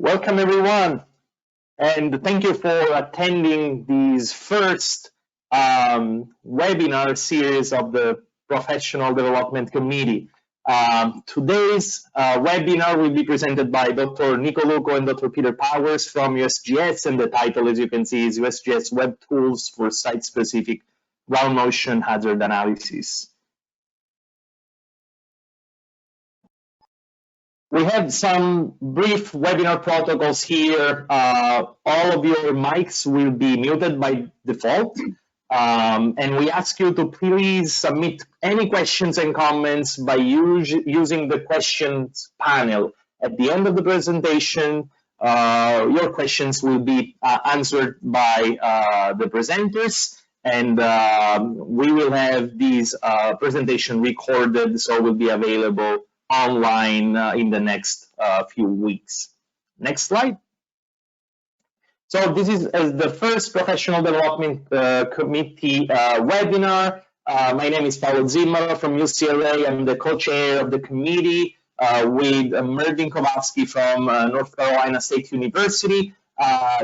Welcome everyone, and thank you for attending this first webinar series of the Professional Development Committee. Today's webinar will be presented by Dr. Nico Luco and Dr. Peter Powers from USGS, and the title, as you can see, is USGS Web Tools for Site-Specific Ground Motion Hazard Analysis. We have some brief webinar protocols here. All of your mics will be muted by default. And we ask you to please submit any questions and comments by using the questions panel. At the end of the presentation, your questions will be answered by the presenters, and we will have this presentation recorded, so it will be available online in the next few weeks. Next slide. So this is the first Professional Development Committee webinar. My name is Paolo Zimmer from UCLA. I'm the co-chair of the committee with Mervyn Kowalski from North Carolina State University.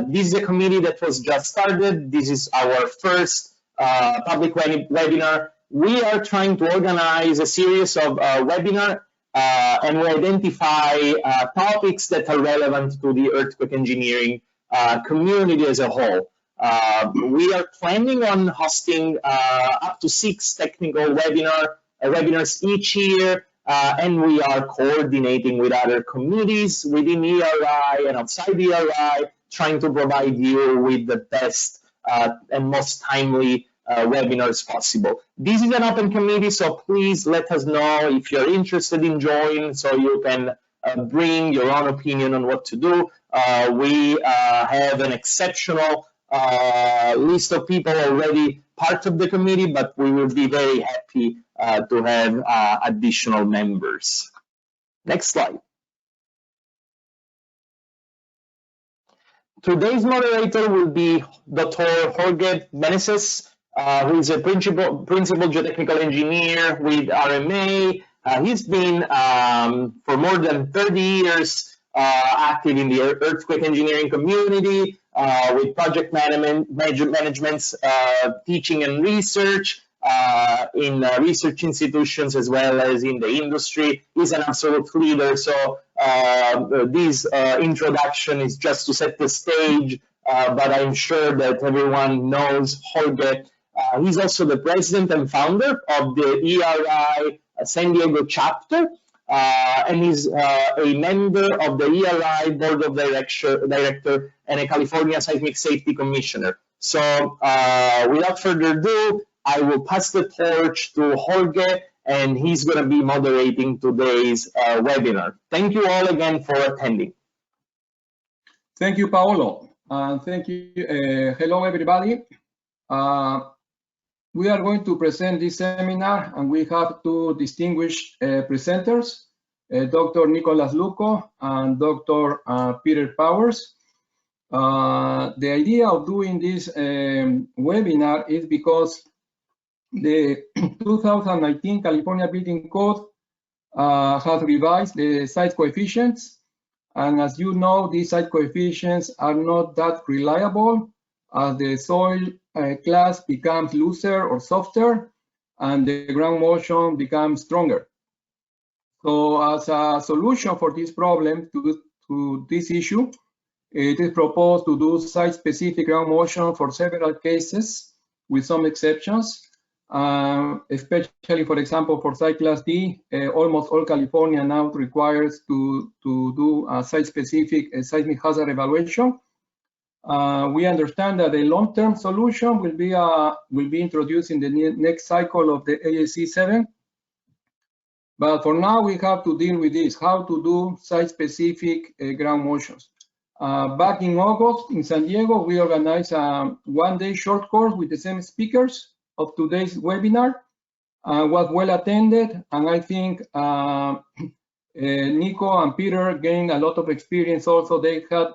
This is a committee that was just started. This is our first public webinar. We are trying to organize a series of webinars and we identify topics that are relevant to the earthquake engineering community as a whole. We are planning on hosting up to 6 technical webinars each year, and we are coordinating with other committees within ERI and outside ERI, trying to provide you with the best and most timely webinars possible. This is an open committee, so please let us know if you're interested in joining, so you can bring your own opinion on what to do. We have an exceptional list of people already part of the committee, but we will be very happy to have additional members. Next slide. Today's moderator will be Dr. Jorge Meneses, who is a principal geotechnical engineer with RMA. He's been for more than 30 years active in the earthquake engineering community with project management, teaching and research in research institutions as well as in the industry. He's an absolute leader. So this introduction is just to set the stage, but I'm sure that everyone knows Jorge. He's also the president and founder of the ERI San Diego chapter, and he's a member of the ERI Board of Director and a California Seismic Safety Commissioner. So without further ado, I will pass the torch to Jorge, and he's going to be moderating today's webinar. Thank you all again for attending. Thank you, Paolo. Thank you. Hello, everybody. We are going to present this seminar, and we have 2 distinguished presenters, Dr. Nicolas Luco and Dr. Peter Powers. The idea of doing this webinar is because the 2019 California Building Code has revised the site coefficients, and as you know, these site coefficients are not that reliable as the soil class becomes looser or softer and the ground motion becomes stronger. So as a solution for this problem, to this issue, it is proposed to do site-specific ground motion for several cases with some exceptions, especially, for example, for site class D. Almost all California now requires to do a site-specific seismic hazard evaluation. We understand that a long-term solution will be introduced in the next cycle of the ASCE 7. But for now, we have to deal with this, how to do site-specific ground motions. Back in August in San Diego, we organized a 1-day short course with the same speakers of today's webinar. Was well attended, and I think Nico and Peter gained a lot of experience also. They had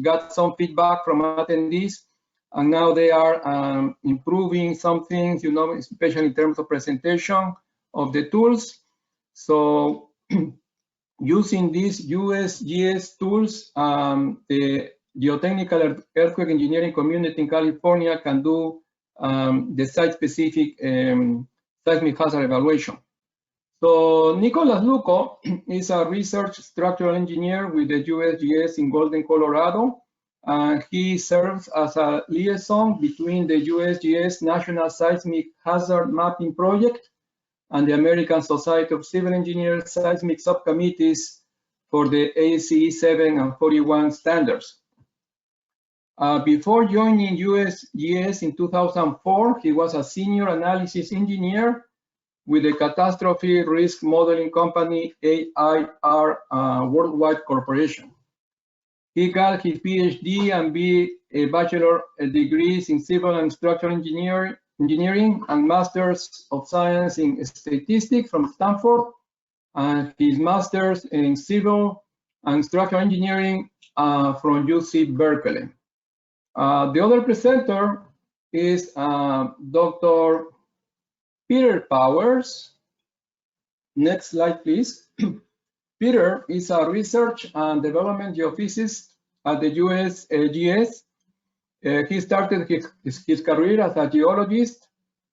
got some feedback from attendees, and now they are improving some things, you know, especially in terms of presentation of the tools. So using these USGS tools, the geotechnical earthquake engineering community in California can do the site-specific seismic hazard evaluation. So Nicolas Luco is a research structural engineer with the USGS in Golden, Colorado. He serves as a liaison between the USGS National Seismic Hazard Mapping Project and the American Society of Civil Engineers seismic subcommittees for the ASCE 7 and 41 standards. Before joining USGS in 2004, he was a senior analysis engineer with the catastrophe risk modeling company AIR Worldwide Corporation. He got his PhD and bachelor degrees in civil and structural engineering and Masters of Science in Statistics from Stanford, and his Masters in Civil and Structural Engineering from UC Berkeley. The other presenter is Dr. Peter Powers. Next slide, please. Peter is a research and development geophysicist at the USGS. He started his career as a geologist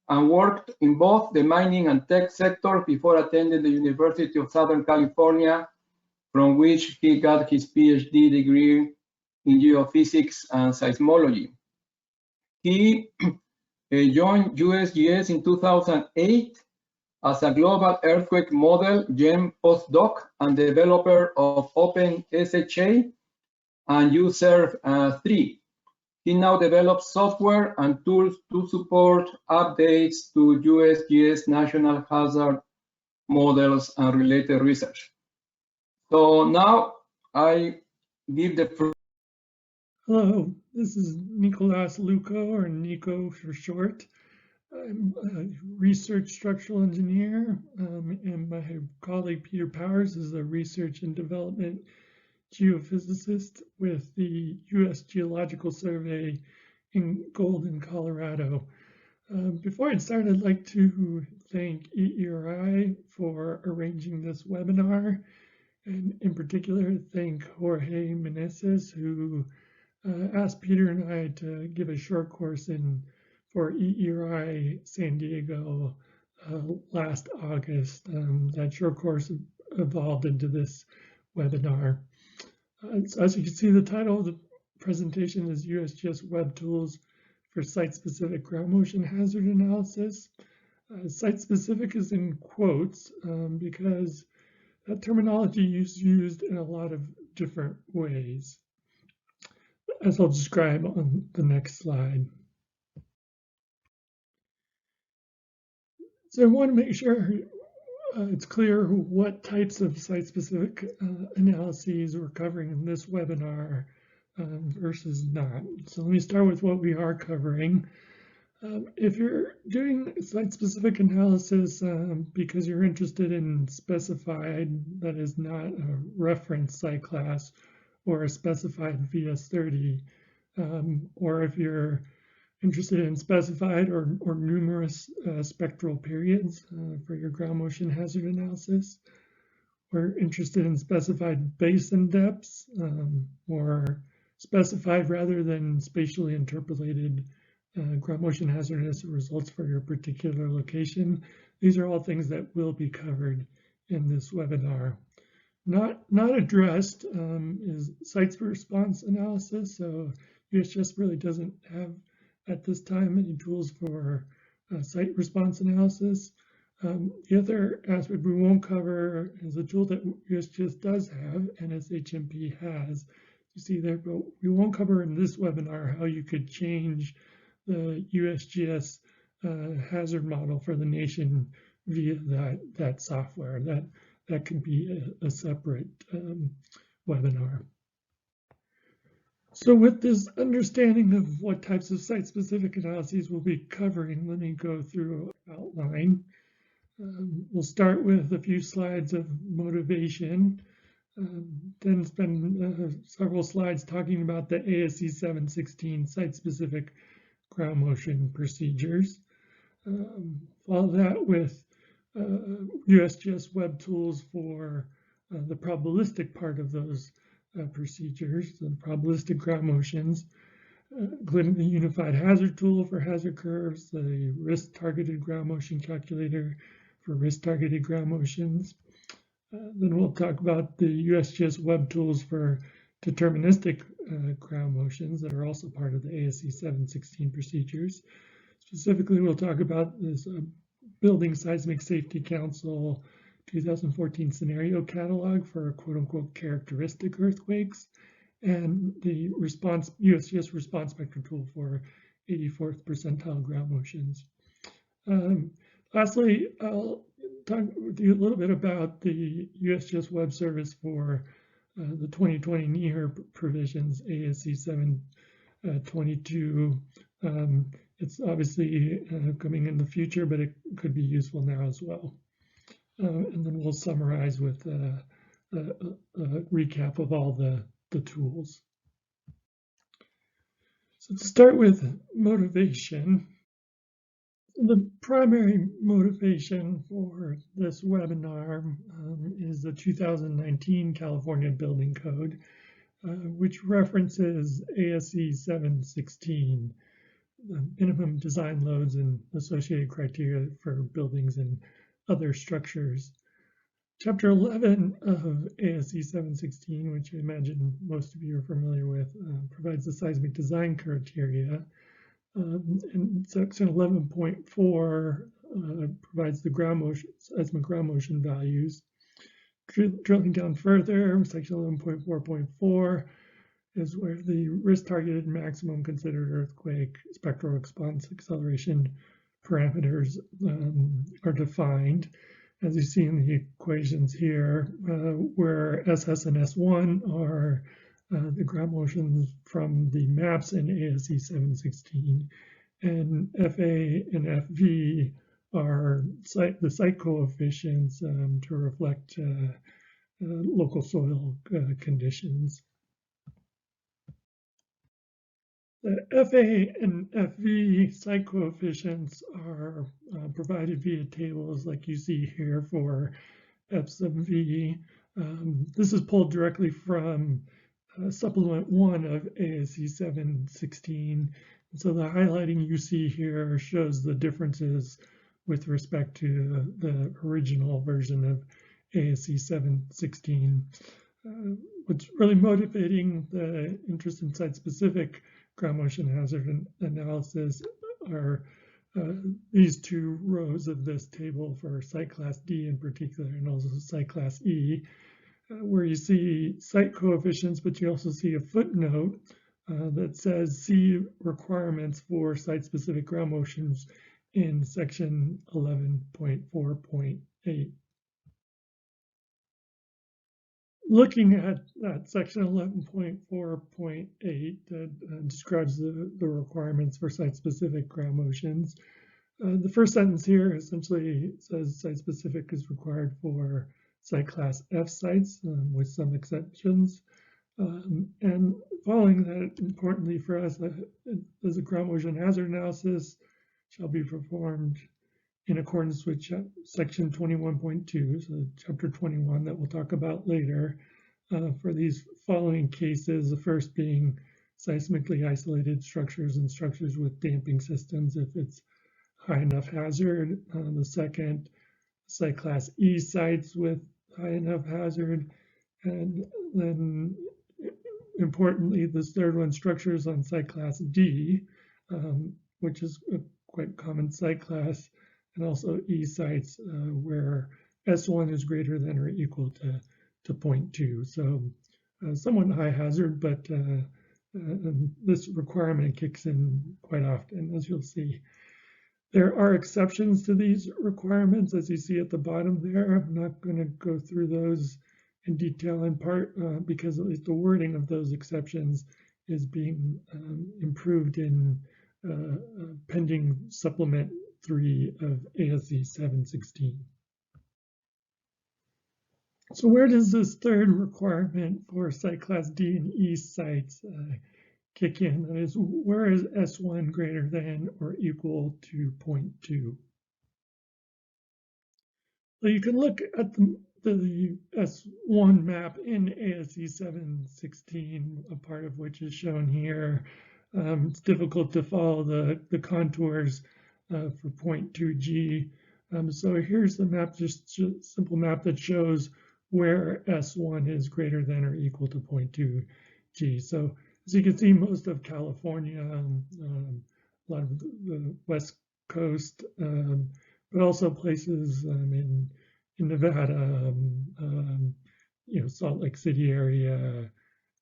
and worked in both the mining and tech sector before attending the University of Southern California, from which he got his PhD degree in geophysics and seismology. He joined USGS in 2008 as a global earthquake model GEM postdoc and developer of OpenSHA and USERV3. He now develops software and tools to support updates to USGS national hazard models and related research. So now I give the floor. Hello, this is Nicolas Luco, or Nico for short. I'm a research structural engineer, and my colleague Peter Powers is a research and development geophysicist with the U.S. Geological Survey in Golden, Colorado. Before I start, I'd like to thank EERI for arranging this webinar, and in particular, thank Jorge Meneses, who asked Peter and I to give a short course for EERI San Diego last August. That short course evolved into this webinar. So as you can see, the title of the presentation is USGS Web Tools for Site-Specific Ground Motion Hazard Analysis. Site-specific is in quotes because that terminology is used in a lot of different ways, as I'll describe on the next slide. So I want to make sure it's clear what types of site-specific analyses we're covering in this webinar versus not. So let me start with what we are covering. If you're doing site-specific analysis because you're interested in specified, that is not a reference site class or a specified VS30, or if you're interested in specified or numerous spectral periods for your ground motion hazard analysis, or interested in specified basin depths, or specified rather than spatially interpolated ground motion hazardous results for your particular location. These are all things that will be covered in this webinar. Not addressed is site response analysis. So USGS really doesn't have at this time any tools for site response analysis. The other aspect we won't cover is a tool that USGS does have, NSHMP has. You see there, but we won't cover in this webinar how you could change the USGS hazard model for the nation via that software. That could be a separate webinar. So with this understanding of what types of site-specific analyses we'll be covering, let me go through an outline. We'll start with a few slides of motivation, then spend several slides talking about the ASCE 716 site-specific ground motion procedures. Follow that with USGS web tools for the probabilistic part of those procedures, the probabilistic ground motions, including the unified hazard tool for hazard curves, the risk-targeted ground motion calculator for risk-targeted ground motions. Then we'll talk about the USGS web tools for deterministic ground motions that are also part of the ASCE 716 procedures. Specifically, we'll talk about this Building Seismic Safety Council 2014 scenario catalog for quote-unquote characteristic earthquakes, and the USGS response spectrum tool for 84th percentile ground motions. Lastly, I'll talk with you a little bit about the USGS web service for the 2020 NEHR provisions, ASCE 722. It's obviously coming in the future, but it could be useful now as well. And then we'll summarize with a recap of all the tools. So to start with motivation, the primary motivation for this webinar is the 2019 California Building Code, which references ASCE 716, minimum design loads and associated criteria for buildings and other structures. Chapter 11 of ASCE 716, which I imagine most of you are familiar with, provides the seismic design criteria. And section 11.4 provides the seismic ground motion values. Drilling down further, section 11.4.4 is where the risk-targeted maximum considered earthquake spectral response acceleration parameters are defined. As you see in the equations here, where SS and S1 are the ground motions from the maps in ASCE 716, and FA and FV are the site coefficients to reflect local soil conditions. The FA and FV site coefficients are provided via tables like you see here for F sub V. This is pulled directly from Supplement 1 of ASCE 716. So the highlighting you see here shows the differences with respect to the original version of ASCE 716. What's really motivating the interest in site-specific ground motion hazard analysis are these two rows of this table for site class D in particular, and also site class E, where you see site coefficients, but you also see a footnote that says see requirements for site-specific ground motions in section 11.4.8. Looking at that section 11.4.8 that describes the requirements for site-specific ground motions, the first sentence here essentially says site-specific is required for site class F sites with some exceptions. And following that, importantly for us, as a ground motion hazard analysis shall be performed in accordance with section 21.2, so chapter 21 that we'll talk about later, for these following cases, the first being seismically isolated structures and structures with damping systems if it's high enough hazard. The second, site class E sites with high enough hazard. And then importantly, this third one, structures on site class D, which is a quite common site class, and also E sites where S1 is greater than or equal to 0.2. So somewhat high hazard, but this requirement kicks in quite often, as you'll see. There are exceptions to these requirements, as you see at the bottom there. I'm not going to go through those in detail, in part because at least the wording of those exceptions is being improved in pending supplement 3 of ASCE 716. So where does this third requirement for site class D and E sites kick in? That is, where is S1 greater than or equal to 0.2? So you can look at the S1 map in ASCE 716, a part of which is shown here. It's difficult to follow the contours for 0.2G. So here's the map, just a simple map that shows where S1 is greater than or equal to 0.2G. So as you can see, most of California, a lot of the West Coast, but also places in Nevada, Salt Lake City area,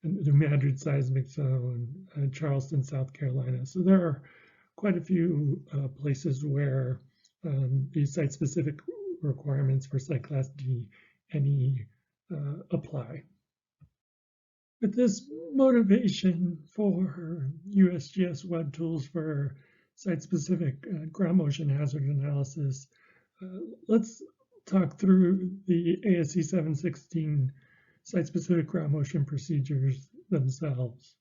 the Madrid seismic zone, Charleston, South Carolina. So there are quite a few places where these site-specific requirements for site class D and E apply. With this motivation for USGS web tools for site-specific ground motion hazard analysis, let's talk through the ASCE 716 site-specific ground motion procedures themselves.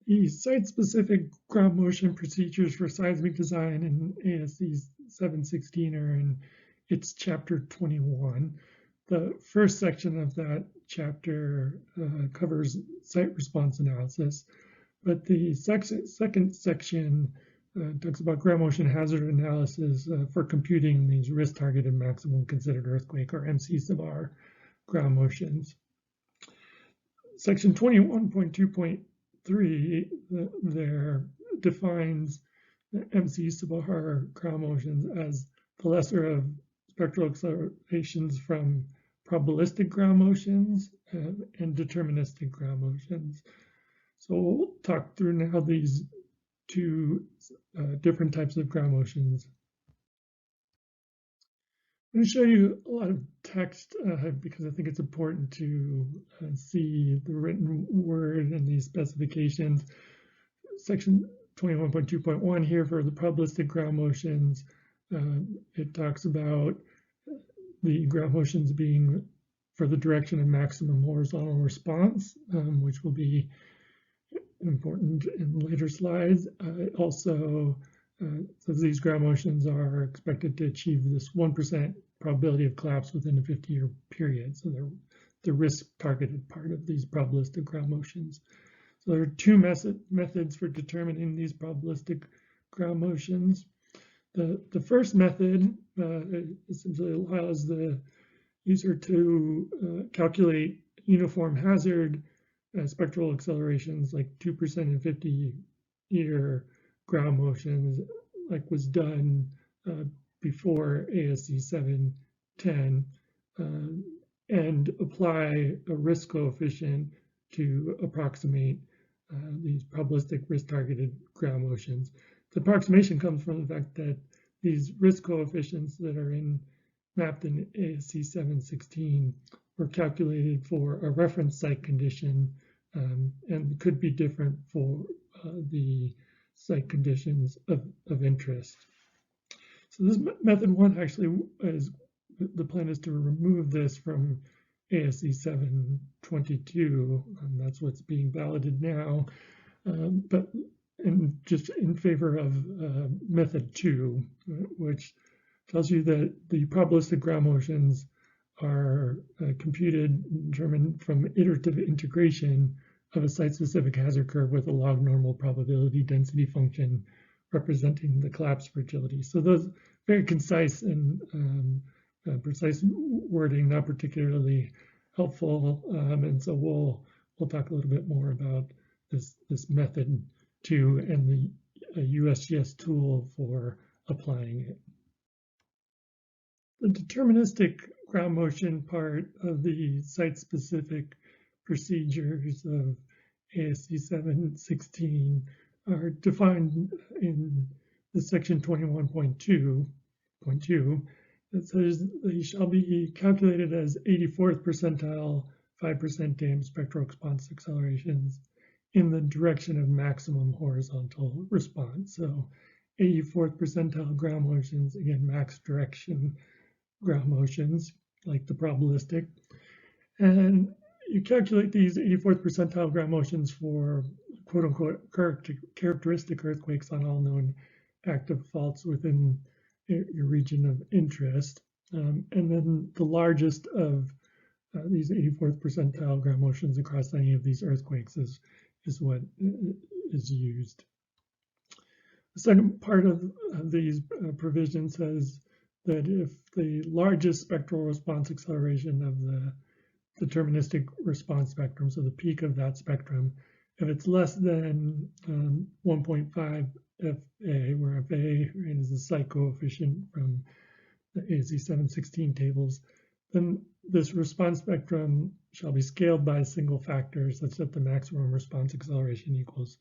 The site-specific ground motion procedures for seismic design in ASCE 716 are in its chapter 21. The first section of that chapter covers site response analysis, but the second section talks about ground motion hazard analysis for computing these risk-targeted maximum considered earthquake, or MC sub R ground motions. Section 21.2.3 there defines MC sub R ground motions as the lesser of spectral accelerations from probabilistic ground motions and deterministic ground motions. So we'll talk through now these two different types of ground motions. I'm going to show you a lot of text because I think it's important to see the written word and these specifications. Section 21.2.1 here for the probabilistic ground motions, it talks about the ground motions being for the direction of maximum horizontal response, which will be important in later slides. It also says these ground motions are expected to achieve this 1% probability of collapse within a 50-year period. So they're the risk-targeted part of these probabilistic ground motions. So there are two methods for determining these probabilistic ground motions. The first method essentially allows the user to calculate uniform hazard spectral accelerations like 2% in 50-year ground motions, like was done before ASCE 710, and apply a risk coefficient to approximate these probabilistic risk-targeted ground motions. The approximation comes from the fact that these risk coefficients that are mapped in ASCE 716 were calculated for a reference site condition and could be different for the site conditions of interest. So this method one actually is, the plan is to remove this from ASCE 722, and that's what's being balloted now, but just in favor of method two, which tells you that the probabilistic ground motions are computed and determined from iterative integration of a site-specific hazard curve with a log normal probability density function representing the collapse fragility. So those very concise and precise wording, not particularly helpful, and so we'll talk a little bit more about this method too and the USGS tool for applying it. The deterministic ground motion part of the site-specific procedures of ASCE 716 are defined in the section 21.2. That says they shall be calculated as 84th percentile 5% damn spectral response accelerations in the direction of maximum horizontal response. So 84th percentile ground motions, again, max direction ground motions, like the probabilistic. And you calculate these 84th percentile ground motions for quote unquote characteristic earthquakes on all known active faults within your region of interest. And then the largest of these 84th percentile ground motions across any of these earthquakes is what is used. The second part of these provisions says that if the largest spectral response acceleration of the deterministic response spectrum, so the peak of that spectrum, if it's less than 1.5 FA, where FA is the site coefficient from the ASCE 716 tables, then this response spectrum shall be scaled by a single factor such that the maximum response acceleration equals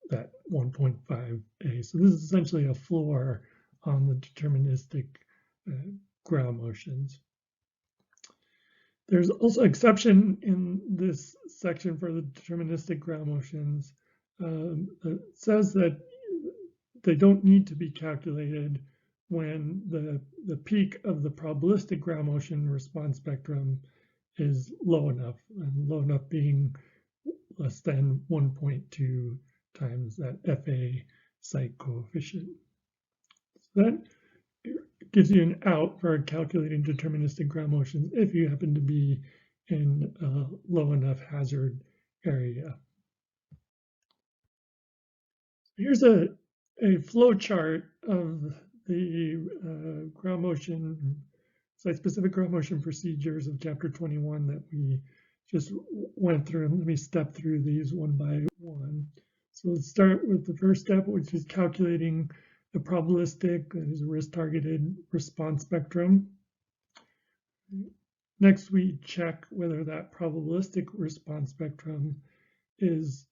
that 1.5 A. So this is essentially a floor on the deterministic ground motions. There's also exception in this section for the deterministic ground motions. It says that they don't need to be calculated when the peak of the probabilistic ground motion response spectrum is low enough, and low enough being less than 1.2 times that FA site coefficient. So that gives you an out for calculating deterministic ground motions if you happen to be in a low enough hazard area. Here's a flow chart of the ground motion, site-specific ground motion procedures of Chapter 21 that we just went through. And let me step through these one by one. So let's start with the first step, which is calculating the probabilistic, that is a risk-targeted response spectrum. Next, we check whether that probabilistic response spectrum is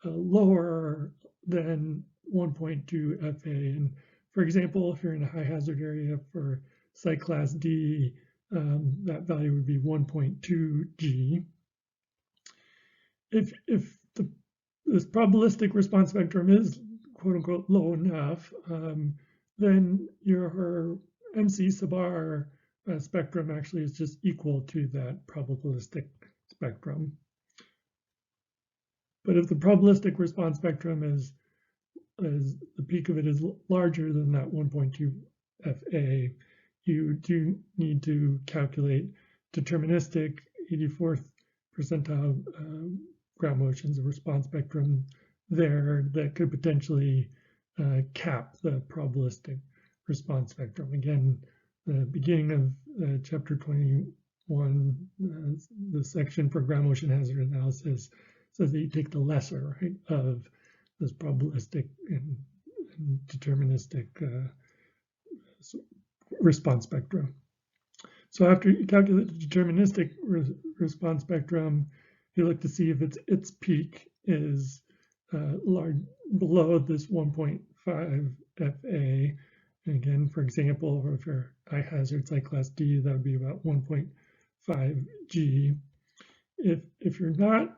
lower than 1.2 FA. And for example, if you're in a high hazard area for site class D, that value would be 1.2 G. If this probabilistic response spectrum is quote unquote low enough, then your MC sub R spectrum actually is just equal to that probabilistic spectrum. But if the probabilistic response spectrum is the peak of it is larger than that 1.2 FA, you do need to calculate deterministic 84th percentile ground motions, a response spectrum there that could potentially cap the probabilistic response spectrum. Again, the beginning of Chapter 21, the section for ground motion hazard analysis says that you take the lesser, right, of this probabilistic and deterministic response spectrum. So after you calculate the deterministic response spectrum, you look to see if its peak is below this 1.5 FA. And again, for example, if you're high hazard site class D, that would be about 1.5 G. If you're not,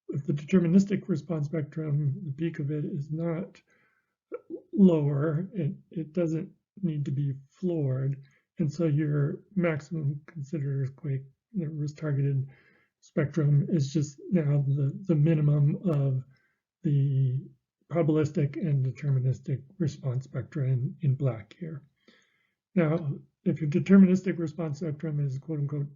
if the deterministic response spectrum, the peak of it is not lower, it doesn't need to be floored. And so your maximum considered earthquake, the risk targeted spectrum is just now the minimum of the probabilistic and deterministic response spectra in black here. Now, if your deterministic response spectrum is quote unquote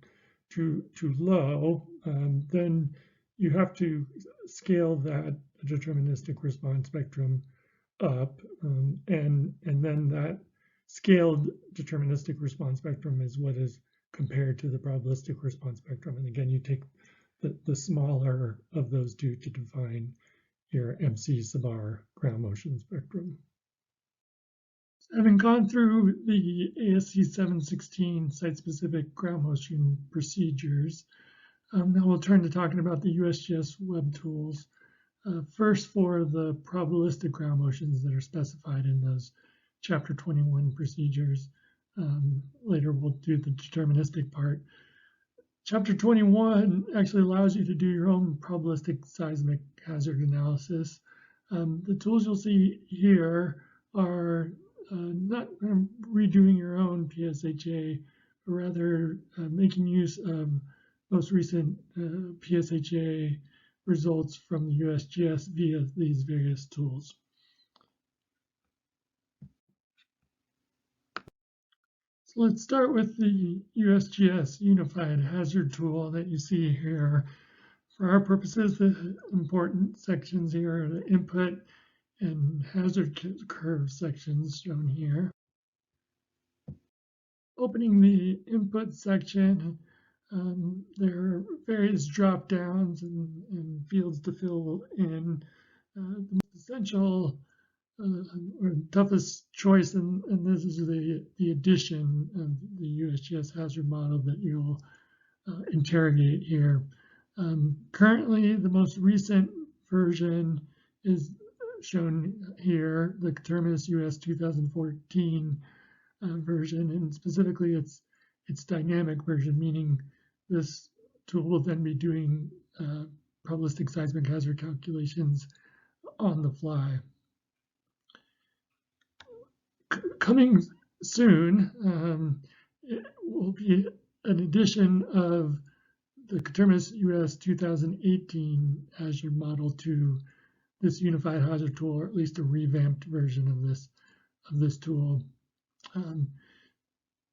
too low, then you have to scale that deterministic response spectrum up, and then that scaled deterministic response spectrum is what is compared to the probabilistic response spectrum. And again, you take the smaller of those two to define your MC sub R ground motion spectrum. So having gone through the ASCE 716 site-specific ground motion procedures, now we'll turn to talking about the USGS web tools. First, for the probabilistic ground motions that are specified in those Chapter 21 procedures. Later, we'll do the deterministic part. Chapter 21 actually allows you to do your own probabilistic seismic hazard analysis. The tools you'll see here are not redoing your own PSHA, but rather making use of most recent PSHA results from the USGS via these various tools. So let's start with the USGS Unified Hazard Tool that you see here. For our purposes, the important sections here are the input and hazard curve sections shown here. Opening the input section, there are various drop downs and fields to fill in. The most essential or toughest choice, and this is the addition of the USGS hazard model that you'll interrogate here. Currently, the most recent version is shown here, the Coterminous US 2014 version, and specifically its dynamic version, meaning this tool will then be doing probabilistic seismic hazard calculations on the fly. Coming soon, it will be an addition of the Coterminous US 2018 hazard model to this unified hazard tool, or at least a revamped version of this tool.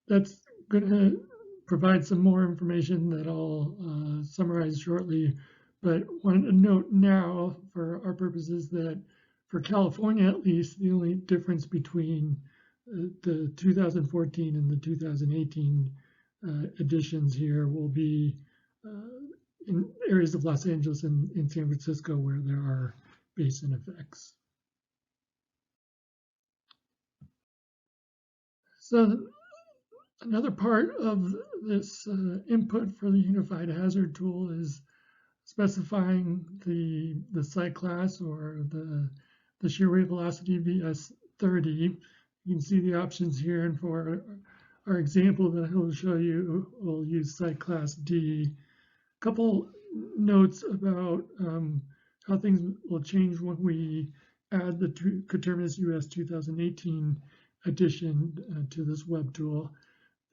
That's going to provide some more information that I'll summarize shortly, but wanted to note now for our purposes that for California at least, the only difference between the 2014 and the 2018 editions here will be in areas of Los Angeles and in San Francisco where there are basin effects. So another part of this input for the Unified Hazard Tool is specifying the site class or the shear wave velocity VS30. You can see the options here, and for our example that I will show you, we'll use site class D. A couple notes about how things will change when we add the Coterminous US 2018 addition to this web tool.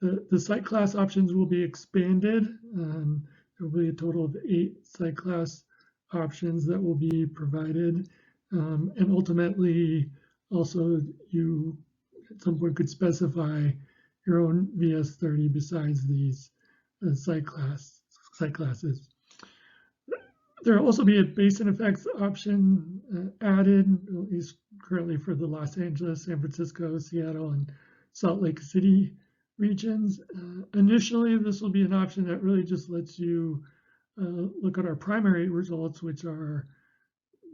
The site class options will be expanded. There will be a total of 8 site class options that will be provided. And ultimately, also, you at some point could specify your own VS30 besides these site classes. There will also be a basin effects option added, at least currently for the Los Angeles, San Francisco, Seattle, and Salt Lake City regions. Initially, this will be an option that really just lets you look at our primary results, which are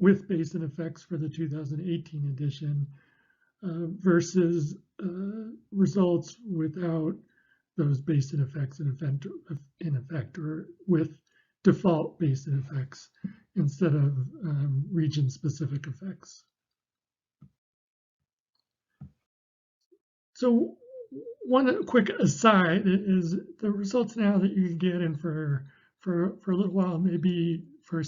with basin effects for the 2018 edition, versus results without those basin effects in effect, or with default basin effects instead of region-specific effects. So one quick aside is the results now that you can get in for a little while may be for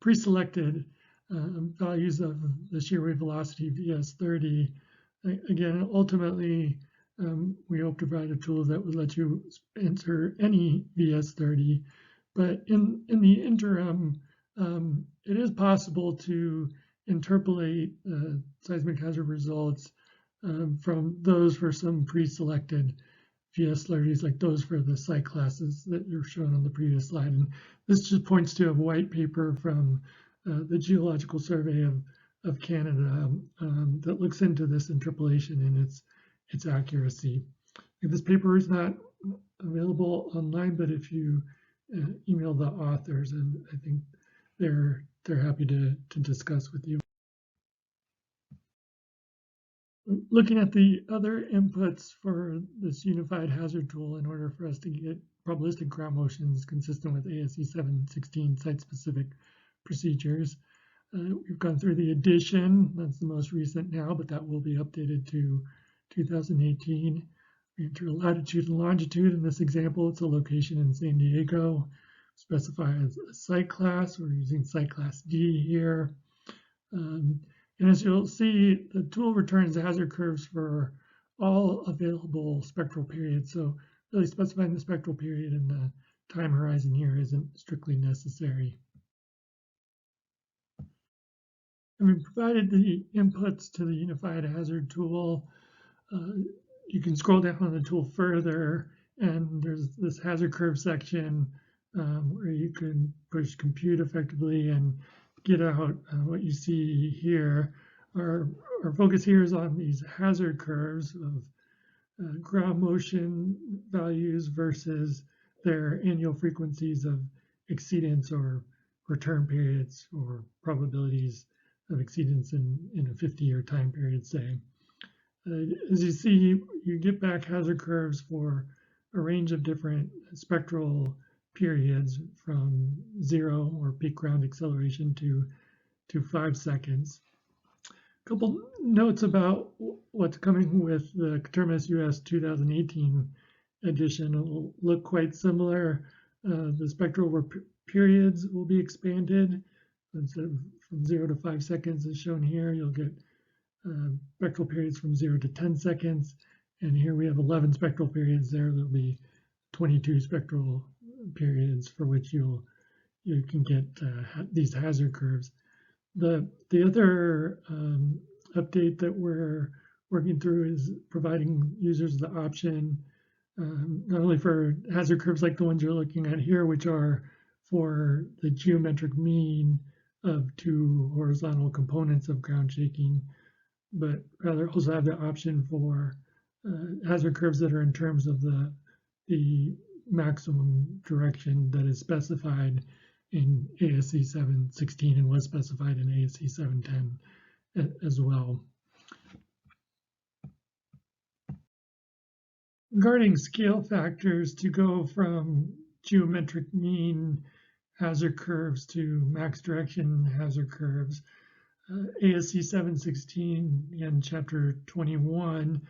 pre-selected values of the shear wave velocity VS30. Again, ultimately, we hope to provide a tool that would let you enter any VS30, but in the interim, it is possible to interpolate seismic hazard results from those for some pre-selected VS30s, like those for the site classes that you're shown on the previous slide. And this just points to a white paper from the Geological Survey of Canada that looks into this interpolation and its accuracy. This paper is not available online, but if you email the authors, and I think they're happy to discuss with you. Looking at the other inputs for this unified hazard tool in order for us to get probabilistic ground motions consistent with ASCE 716 site-specific procedures, we've gone through the addition. That's the most recent now, but that will be updated to 2018. We enter latitude and longitude. In this example, it's a location in San Diego. Specify as a site class. We're using site class D here. And as you'll see, the tool returns hazard curves for all available spectral periods. So really specifying the spectral period and the time horizon here isn't strictly necessary. And we provided the inputs to the unified hazard tool. you can scroll down on the tool further, and there's this hazard curve section where you can push compute effectively and get out what you see here. Our focus here is on these hazard curves of ground motion values versus their annual frequencies of exceedance or return periods or probabilities of exceedance in a 50-year time period, say. As you see, you get back hazard curves for a range of different spectral periods from 0 or peak ground acceleration to 5 seconds. A couple notes about what's coming with the Coterminous US 2018 edition. It will look quite similar. The spectral periods will be expanded. Instead of from 0 to 5 seconds as shown here, you'll get spectral periods from 0 to 10 seconds. And here we have 11 spectral periods there. There'll be 22 spectral periods for which you can get these hazard curves. The other update that we're working through is providing users the option not only for hazard curves like the ones you're looking at here, which are for the geometric mean of 2 horizontal components of ground shaking, but rather also have the option for hazard curves that are in terms of the maximum direction that is specified in ASCE 716 and was specified in ASCE 710 as well. Regarding scale factors, to go from geometric mean hazard curves to max direction hazard curves, ASCE 716 and Chapter 21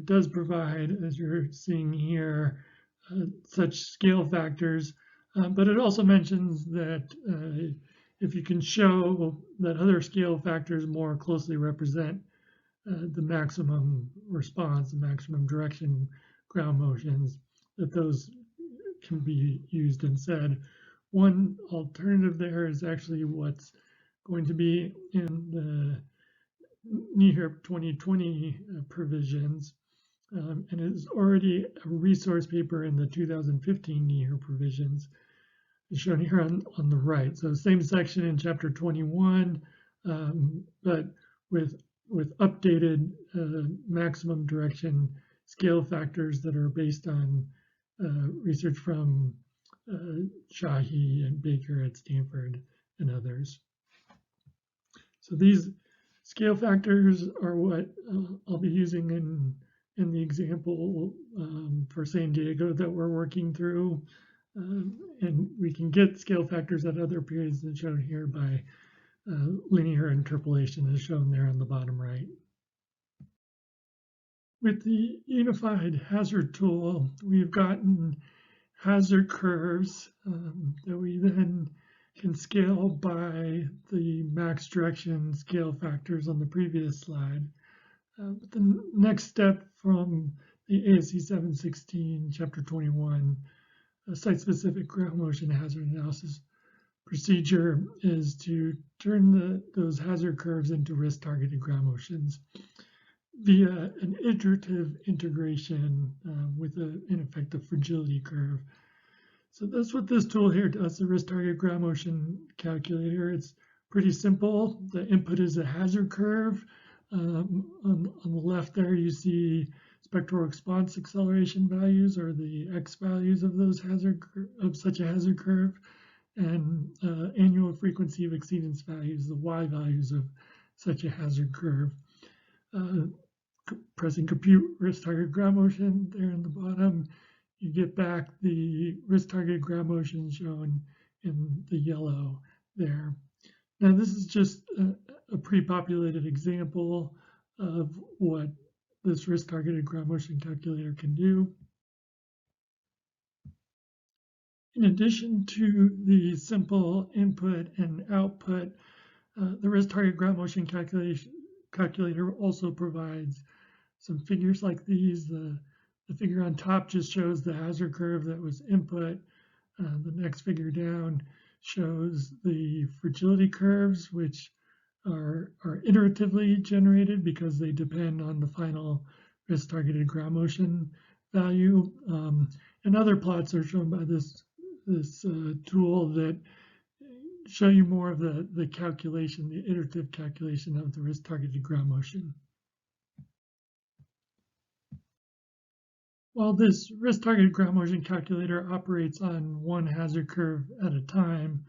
does provide, as you're seeing here, such scale factors, but it also mentions that if you can show that other scale factors more closely represent the maximum response, the maximum direction ground motions, that those can be used instead. One alternative there is actually what's going to be in the NEHRP 2020 provisions, and is already a resource paper in the 2015 NEHRP provisions, is shown here on the right. So same section in Chapter 21, but with updated maximum direction scale factors that are based on research from Shahi and Baker at Stanford and others. So these scale factors are what I'll be using in the example for San Diego that we're working through. And we can get scale factors at other periods than shown here by linear interpolation as shown there on the bottom right. With the unified hazard tool, we've gotten hazard curves that we then can scale by the max direction scale factors on the previous slide. But the next step from the ASCE 716 Chapter 21 site-specific ground motion hazard analysis procedure is to turn those hazard curves into risk-targeted ground motions via an iterative integration with in effect a fragility curve. So that's what this tool here does, the risk-targeted ground motion calculator. It's pretty simple. The input is a hazard curve. On the left there, you see spectral response acceleration values, or the x values of those such a hazard curve, and annual frequency of exceedance values, the y values of such a hazard curve. Pressing compute risk-targeted ground motion there in the bottom, you get back the risk-targeted ground motion shown in the yellow there. Now this is just a pre-populated example of what this risk-targeted ground motion calculator can do. In addition to the simple input and output, the risk-targeted ground motion calculator also provides some figures like these. The figure on top just shows the hazard curve that was input. The next figure down shows the fragility curves, which are iteratively generated because they depend on the final risk-targeted ground motion value. And other plots are shown by this tool that show you more of the calculation, the iterative calculation of the risk-targeted ground motion. While this risk-targeted ground motion calculator operates on one hazard curve at a time,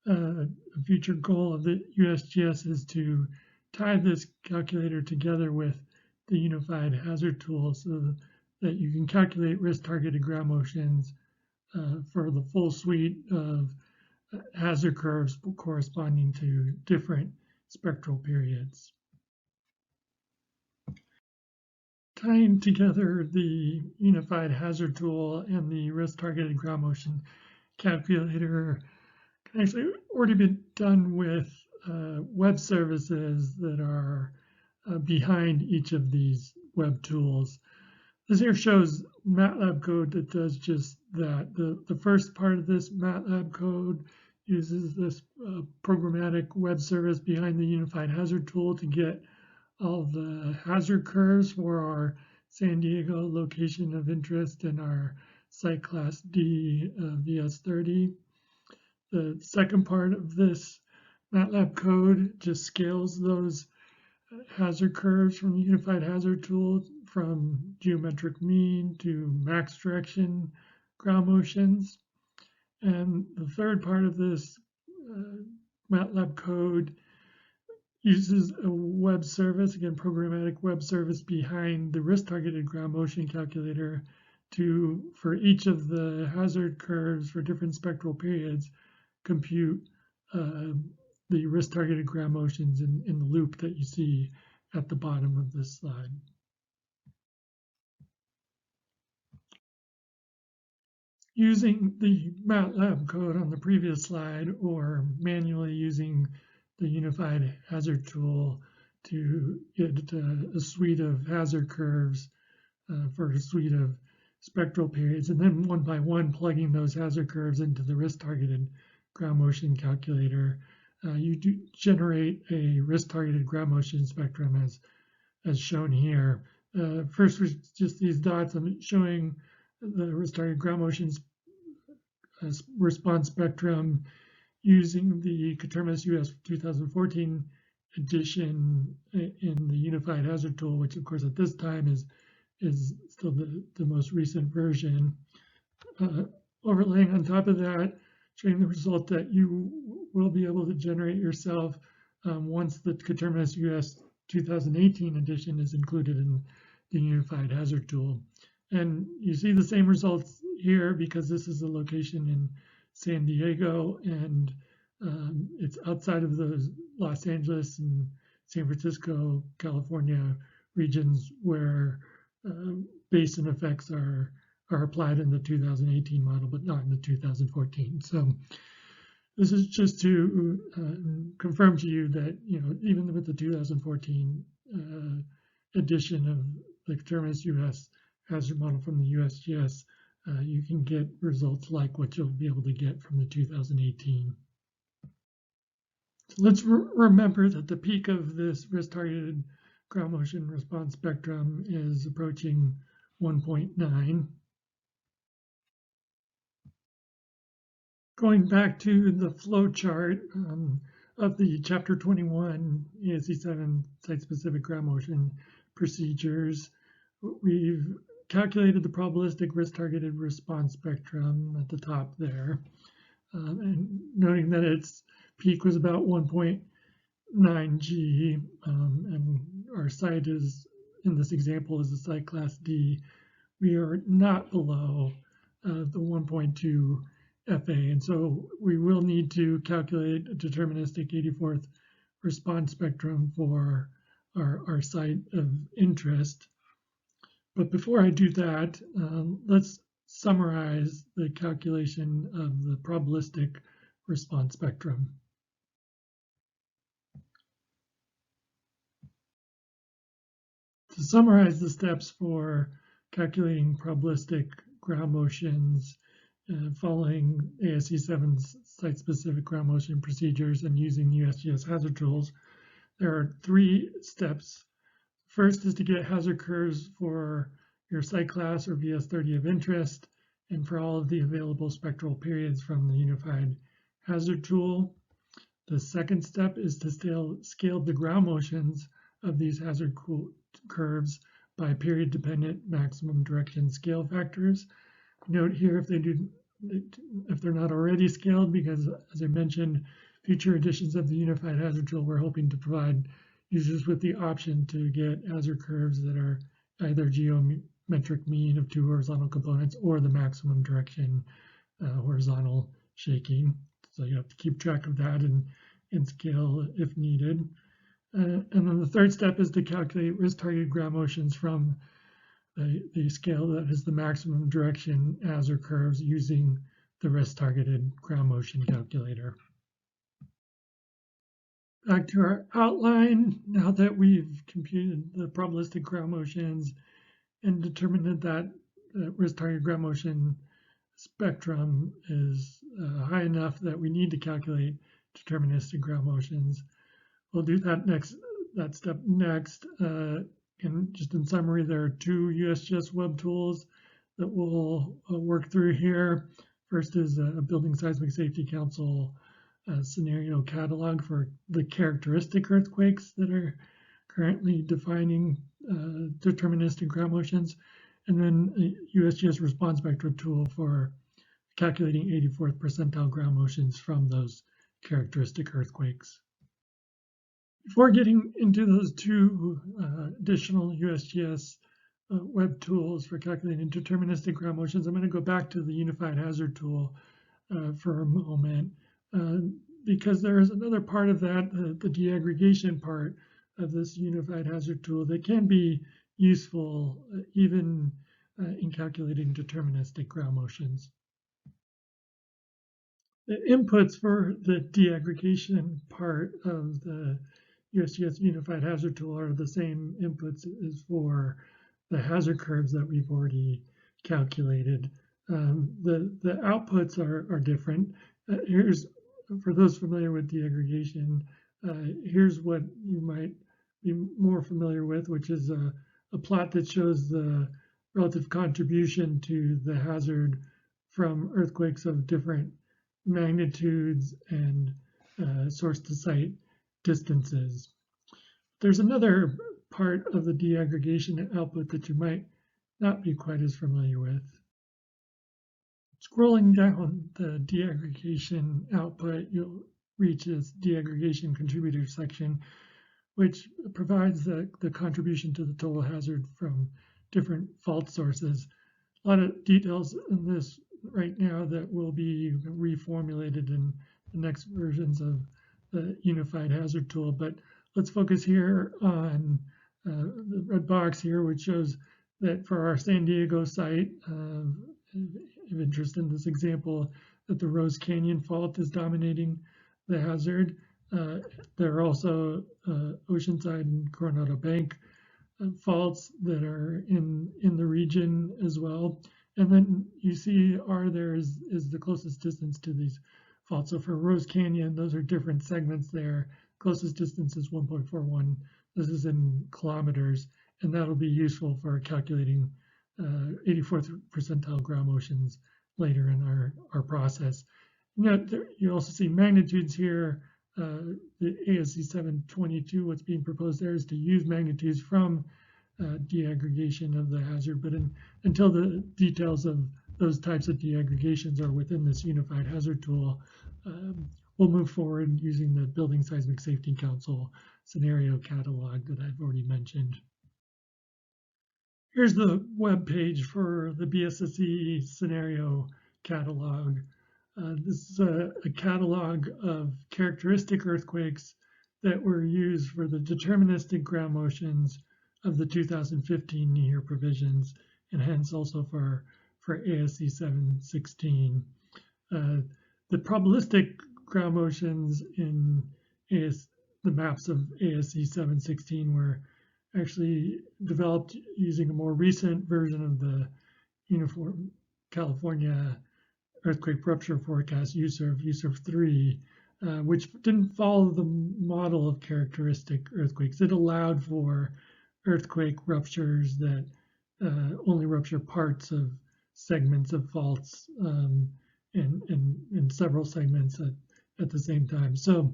a future goal of the USGS is to tie this calculator together with the unified hazard tool so that you can calculate risk-targeted ground motions for the full suite of hazard curves corresponding to different spectral periods. Tying together the unified hazard tool and the risk-targeted ground motion calculator can actually already been done with web services that are behind each of these web tools. This here shows MATLAB code that does just that. The first part of this MATLAB code uses this programmatic web service behind the unified hazard tool to get all the hazard curves for our San Diego location of interest and our site class D VS30. The second part of this MATLAB code just scales those hazard curves from the unified hazard tool from geometric mean to max direction ground motions. And the third part of this MATLAB code uses a web service, again, programmatic web service behind the risk-targeted ground motion calculator to, for each of the hazard curves for different spectral periods, compute the risk-targeted ground motions in the loop that you see at the bottom of this slide. Using the MATLAB code on the previous slide or manually using the unified hazard tool to get a suite of hazard curves for a suite of spectral periods, and then one by one plugging those hazard curves into the risk-targeted ground motion calculator, you do generate a risk-targeted ground motion spectrum as shown here. First was just these dots. I'm showing the risk-targeted ground motion response spectrum using the Coterminous US 2014 edition in the unified hazard tool, which of course at this time is still the most recent version. Overlaying on top of that, showing the result that you will be able to generate yourself once the Coterminous US 2018 edition is included in the unified hazard tool. And you see the same results here because this is a location in San Diego, and it's outside of the Los Angeles and San Francisco, California regions where basin effects are applied in the 2018 model, but not in the 2014. So this is just to confirm to you that, you know, even with the 2014 edition of the Coterminous US hazard model from the USGS, you can get results like what you'll be able to get from the 2018. So let's remember that the peak of this risk-targeted ground motion response spectrum is approaching 1.9. Going back to the flow chart of the Chapter 21 ASCE 7 site-specific ground motion procedures, we've calculated the probabilistic risk-targeted response spectrum at the top there, and noting that its peak was about 1.9 G, and our site is, in this example, is the site class D. We are not below the 1.2 FA, and so we will need to calculate a deterministic 84th response spectrum for our site of interest. But before I do that, let's summarize the calculation of the probabilistic response spectrum. To summarize the steps for calculating probabilistic ground motions following ASCE 7's site-specific ground motion procedures and using USGS hazard tools, there are 3 steps. First is to get hazard curves for your site class or VS30 of interest, and for all of the available spectral periods from the Unified Hazard Tool. The second step is to scale the ground motions of these hazard curves by period-dependent maximum direction scale factors. Note here if they're not already scaled, because as I mentioned, future editions of the Unified Hazard Tool, we're hoping to provide users with the option to get hazard curves that are either geometric mean of 2 horizontal components or the maximum direction horizontal shaking. So you have to keep track of that and scale if needed. And then the third step is to calculate risk-targeted ground motions from the scale that is the maximum direction hazard curves using the risk-targeted ground motion calculator. Back to our outline, now that we've computed the probabilistic ground motions and determined that risk-targeted ground motion spectrum is high enough that we need to calculate deterministic ground motions, we'll do that step next. And just in summary, there are 2 USGS web tools that we'll work through here. First is a Building Seismic Safety Council scenario catalog for the characteristic earthquakes that are currently defining deterministic ground motions, and then a USGS response spectra tool for calculating 84th percentile ground motions from those characteristic earthquakes. Before getting into those 2 additional USGS web tools for calculating deterministic ground motions, I'm going to go back to the Unified Hazard Tool for a moment, because there is another part of that, the deaggregation part of this Unified Hazard Tool, that can be useful even in calculating deterministic ground motions. The inputs for the deaggregation part of the USGS Unified Hazard Tool are the same inputs as for the hazard curves that we've already calculated. The outputs are different. Here's, for those familiar with deaggregation, here's what you might be more familiar with, which is a plot that shows the relative contribution to the hazard from earthquakes of different magnitudes and source to site distances. There's another part of the deaggregation output that you might not be quite as familiar with. Scrolling down the deaggregation output, you'll reach this deaggregation contributor section, which provides the contribution to the total hazard from different fault sources. A lot of details in this right now that will be reformulated in the next versions of the Unified Hazard Tool, but let's focus here on the red box here, which shows that for our San Diego site of interest in this example, that the Rose Canyon fault is dominating the hazard. There are also Oceanside and Coronado Bank faults that are in the region as well. And then you see R there is the closest distance to these faults. So for Rose Canyon, those are different segments there. Closest distance is 1.41. This is in kilometers, and that'll be useful for calculating 84th percentile ground motions later in our process. Now, you also see magnitudes here. The ASCE 722, what's being proposed there is to use magnitudes from deaggregation of the hazard, but until the details of those types of deaggregations are within this Unified Hazard Tool, we'll move forward using the Building Seismic Safety Council scenario catalog that I've already mentioned. Here's the web page for the BSSE scenario catalog. This is a catalog of characteristic earthquakes that were used for the deterministic ground motions of the 2015 year provisions, and hence also for ASCE 716. The probabilistic ground motions in the maps of ASCE 716 were actually developed using a more recent version of the Uniform California Earthquake Rupture Forecast, USERV 3, which didn't follow the model of characteristic earthquakes. It allowed for earthquake ruptures that only rupture parts of segments of faults in several segments at the same time. So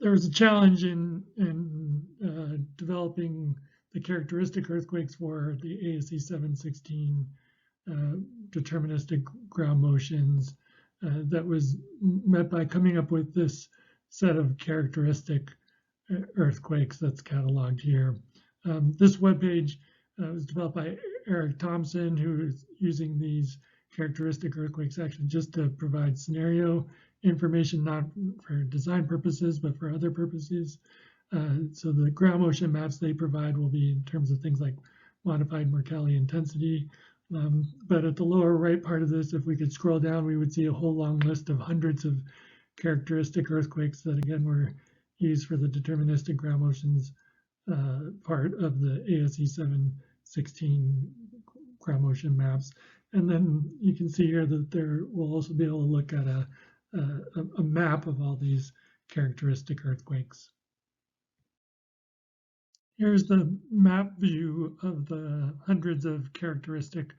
there was a challenge in developing the characteristic earthquakes for the ASCE 716 deterministic ground motions that was met by coming up with this set of characteristic earthquakes that's cataloged here. This webpage was developed by Eric Thompson, who is using these characteristic earthquakes actually just to provide scenario information, not for design purposes, but for other purposes. So the ground motion maps they provide will be in terms of things like modified Mercalli intensity. But at the lower right part of this, if we could scroll down, we would see a whole long list of hundreds of characteristic earthquakes that again were used for the deterministic ground motions part of the ASCE 716 ground motion maps. And then you can see here that there will also be able to look at a map of all these characteristic earthquakes. Here's the map view of the hundreds of characteristic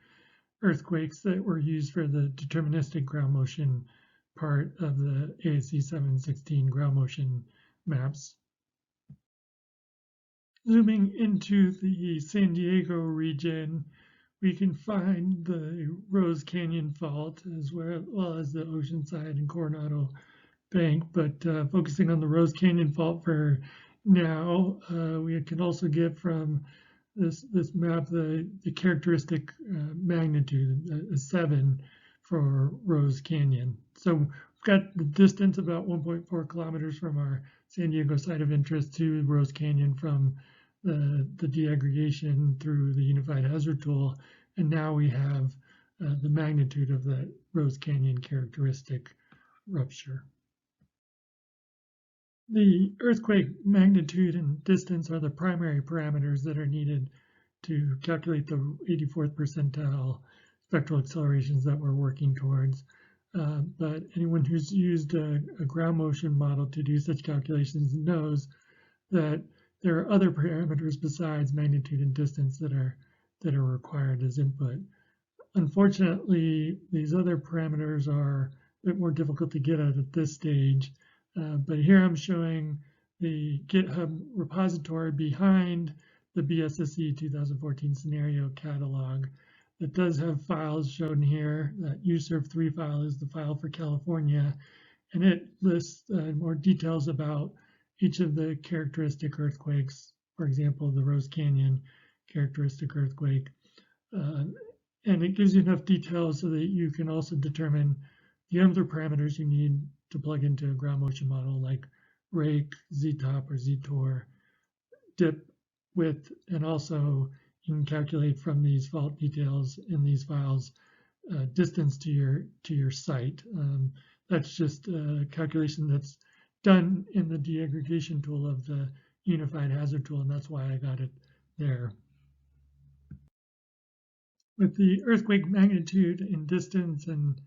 earthquakes that were used for the deterministic ground motion part of the ASCE 716 ground motion maps. Zooming into the San Diego region, we can find the Rose Canyon Fault as well as the Oceanside and Coronado Bank, but focusing on the Rose Canyon Fault for now, we can also get from this map the characteristic magnitude, a 7 for Rose Canyon. So we've got the distance about 1.4 kilometers from our San Diego site of interest to Rose Canyon from the deaggregation through the Unified Hazard Tool. And now we have the magnitude of that Rose Canyon characteristic rupture. The earthquake magnitude and distance are the primary parameters that are needed to calculate the 84th percentile spectral accelerations that we're working towards. But anyone who's used a ground motion model to do such calculations knows that there are other parameters besides magnitude and distance that are required as input. Unfortunately, these other parameters are a bit more difficult to get at this stage. But here I'm showing the GitHub repository behind the BSSE 2014 scenario catalog that does have files shown here. That USERV3 file is the file for California, and it lists more details about each of the characteristic earthquakes, for example, the Rose Canyon characteristic earthquake. And it gives you enough details so that you can also determine the other parameters you need to plug into a ground motion model like rake, z-top, or z-tor, dip, width, and also you can calculate from these fault details in these files distance to your site. That's just a calculation that's done in the deaggregation tool of the Unified Hazard Tool, and that's why I got it there. With the earthquake magnitude and distance and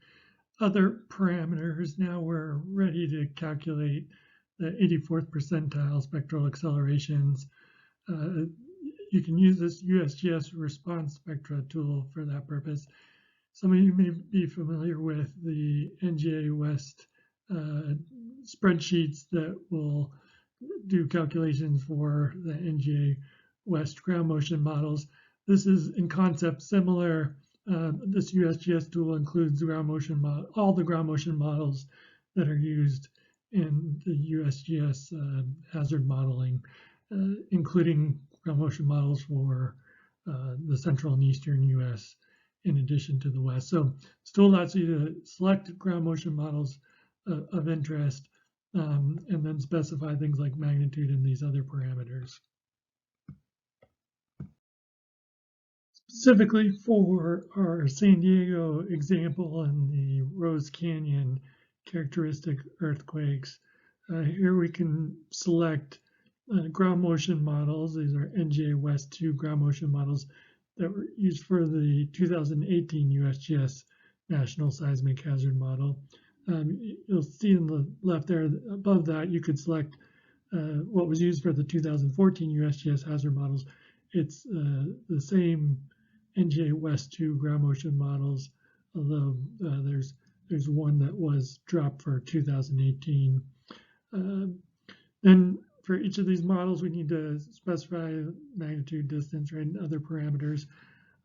other parameters, now we're ready to calculate the 84th percentile spectral accelerations. You can use this USGS response spectra tool for that purpose. Some of you may be familiar with the NGA West spreadsheets that will do calculations for the NGA West ground motion models. This is in concept similar. This USGS tool includes ground motion all the ground motion models that are used in the USGS hazard modeling, including ground motion models for the central and eastern US in addition to the west. So this tool allows you to select ground motion models of interest and then specify things like magnitude and these other parameters. Specifically for our San Diego example and the Rose Canyon characteristic earthquakes, here we can select ground motion models. These are NGA West 2 ground motion models that were used for the 2018 USGS National Seismic Hazard Model. You'll see in the left there, above that, you could select what was used for the 2014 USGS hazard models. it's the same NGA West 2 ground motion models, although there's one that was dropped for 2018. Then for each of these models, we need to specify magnitude, distance, right, and other parameters.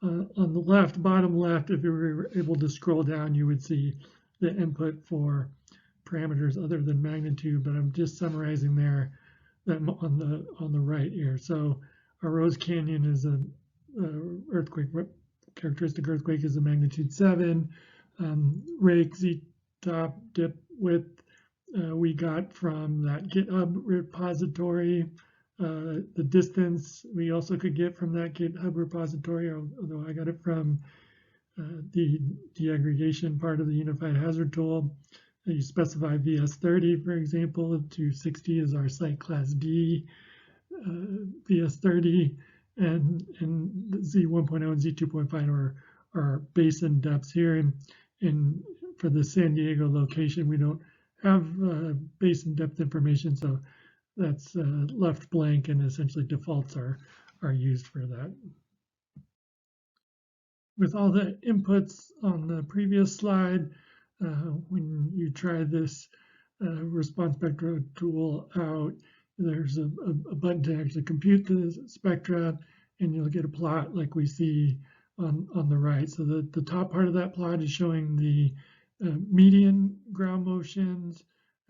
On the left, bottom left, if you were able to scroll down, you would see the input for parameters other than magnitude, but I'm just summarizing there them on the right here. So our Rose Canyon is a earthquake, characteristic earthquake is a magnitude 7. Rake, Z-top, dip, width, we got from that GitHub repository. The distance we also could get from that GitHub repository, although I got it from the deaggregation part of the Unified Hazard Tool. You specify VS30, for example, 260 is our site class D VS30, and Z1.0 and Z2.5 are basin depths here. And for the San Diego location, we don't have basin depth information, so that's left blank, and essentially defaults are used for that. With all the inputs on the previous slide, when you try this response spectra tool out, there's a button to actually compute the spectra, and you'll get a plot like we see on the right. So the top part of that plot is showing the median ground motions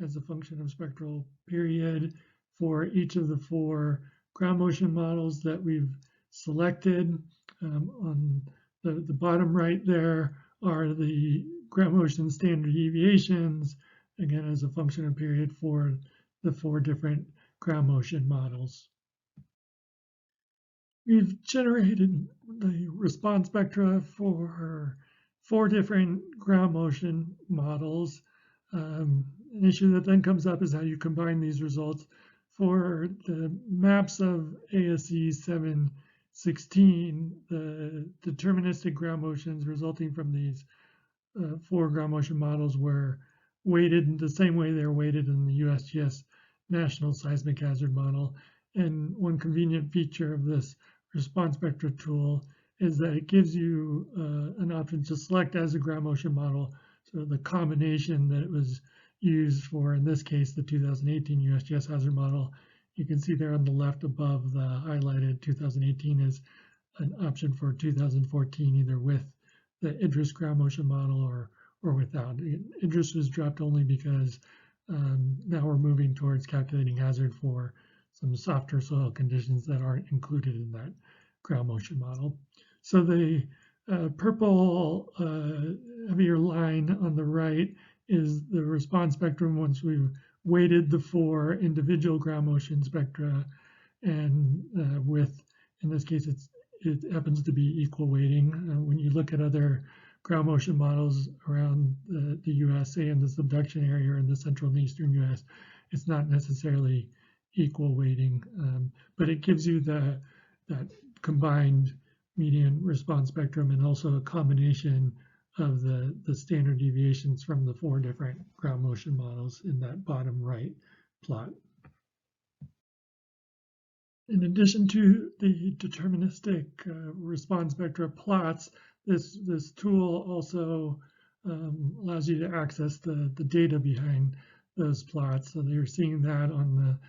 as a function of spectral period for each of the 4 ground motion models that we've selected. On the bottom right there are the ground motion standard deviations, again, as a function of period for the 4 different ground motion models. We've generated the response spectra for 4 different ground motion models. An issue that then comes up is how you combine these results. For the maps of ASCE 716, the deterministic ground motions resulting from these 4 ground motion models were weighted in the same way they're weighted in the USGS National Seismic Hazard Model. And one convenient feature of this response spectra tool is that it gives you an option to select as a ground motion model, so the combination that it was used for, in this case, the 2018 USGS hazard model. You can see there on the left above the highlighted 2018 is an option for 2014, either with the IDRIS ground motion model or without. IDRIS was dropped only because now we're moving towards calculating hazard for some softer soil conditions that aren't included in that ground motion model. So the purple heavier line on the right is the response spectrum once we've weighted the 4 individual ground motion spectra, and with, in this case, it happens to be equal weighting. When you look at other ground motion models around the US, say in the subduction area or in the central and eastern US, it's not necessarily equal weighting, but it gives you that combined median response spectrum and also a combination of the standard deviations from the 4 different ground motion models in that bottom right plot. In addition to the deterministic response spectra plots, this tool also allows you to access the data behind those plots. So you're seeing that on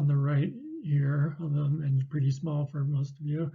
the right here, and pretty small for most of you.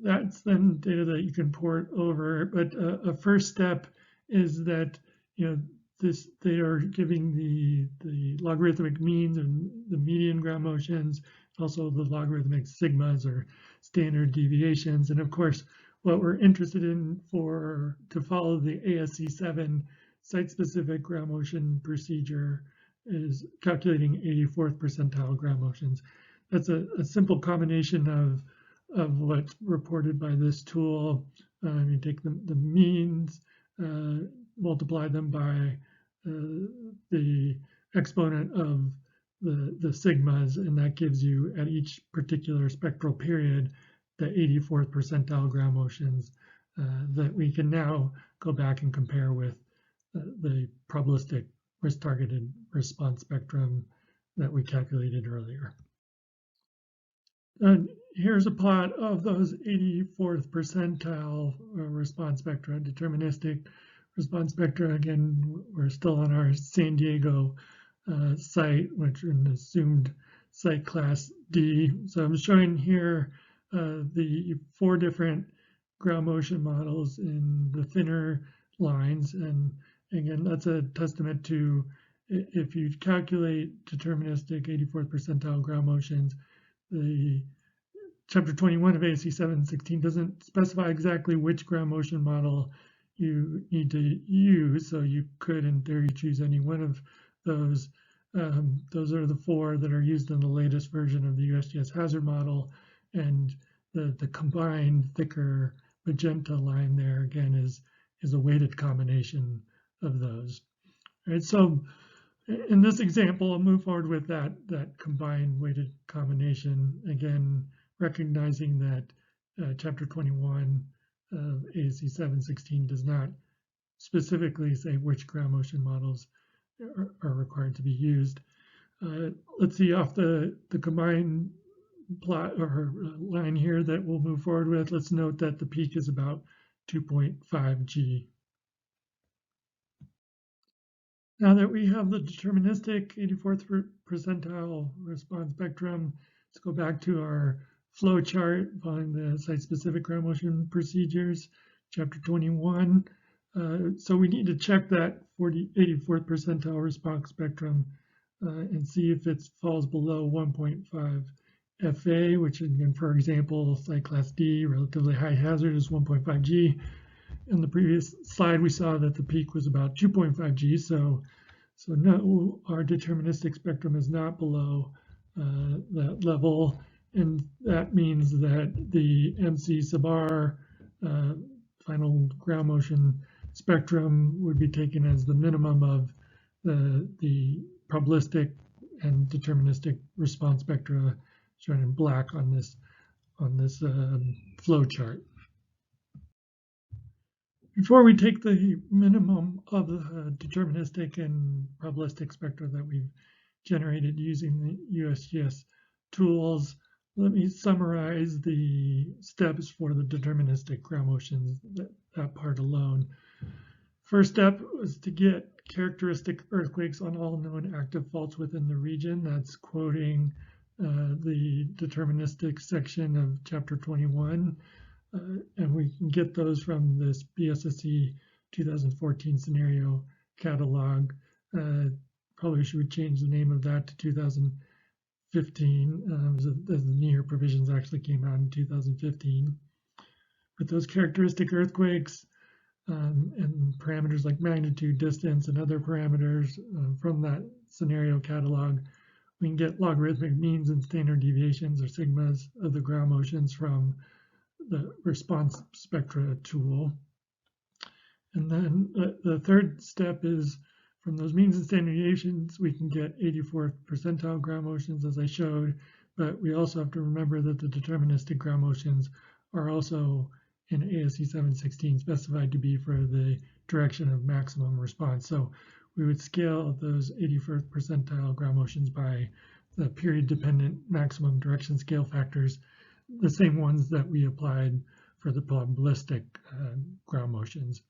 That's then data that you can port over. But a first step is that they are giving the logarithmic means and the median ground motions, also the logarithmic sigmas or standard deviations. And of course, what we're interested in to follow the ASCE 7 site-specific ground motion procedure is calculating 84th percentile ground motions. That's a simple combination of what's reported by this tool. You take the means, multiply them by the exponent of the sigmas, and that gives you at each particular spectral period the 84th percentile ground motions that we can now go back and compare with the probabilistic risk-targeted response spectrum that we calculated earlier. And here's a plot of those 84th percentile response spectra, deterministic response spectra. Again, we're still on our San Diego site, which is an assumed site class D. So I'm showing here the 4 different ground motion models in the thinner lines. And again, that's a testament to, if you calculate deterministic 84th percentile ground motions, the Chapter 21 of ASCE 716 doesn't specify exactly which ground motion model you need to use, so you could, in theory, choose any one of those. Those are the 4 that are used in the latest version of the USGS hazard model, and the combined thicker magenta line there, again, is a weighted combination of those. All right, so in this example, I'll move forward with that combined weighted combination, again, recognizing that Chapter 21 of ASCE 716 does not specifically say which ground motion models are required to be used. Let's see, off the combined plot or line here that we'll move forward with, let's note that the peak is about 2.5 G. Now that we have the deterministic 84th percentile response spectrum, let's go back to our flow chart following the site-specific ground motion procedures, Chapter 21. So we need to check that 84th percentile response spectrum and see if it falls below 1.5 FA, which again, for example, site class D, relatively high hazard, is 1.5 G. In the previous slide, we saw that the peak was about 2.5 G, so no, our deterministic spectrum is not below that level, and that means that the MC sub R final ground motion spectrum would be taken as the minimum of the probabilistic and deterministic response spectra shown in black on this flow chart. Before we take the minimum of the deterministic and probabilistic spectra that we've generated using the USGS tools, let me summarize the steps for the deterministic ground motions, that part alone. First step was to get characteristic earthquakes on all known active faults within the region. That's quoting the deterministic section of Chapter 21. And we can get those from this BSSE 2014 scenario catalog. Probably should change the name of that to 2015, as the NEAR provisions actually came out in 2015. But those characteristic earthquakes and parameters like magnitude, distance, and other parameters from that scenario catalog, we can get logarithmic means and standard deviations, or sigmas, of the ground motions from the response spectra tool. And then the third step is, from those means and standard deviations, we can get 84th percentile ground motions, as I showed, but we also have to remember that the deterministic ground motions are also in ASCE 716 specified to be for the direction of maximum response. So we would scale those 81st percentile ground motions by the period-dependent maximum direction scale factors, the same ones that we applied for the probabilistic ground motions.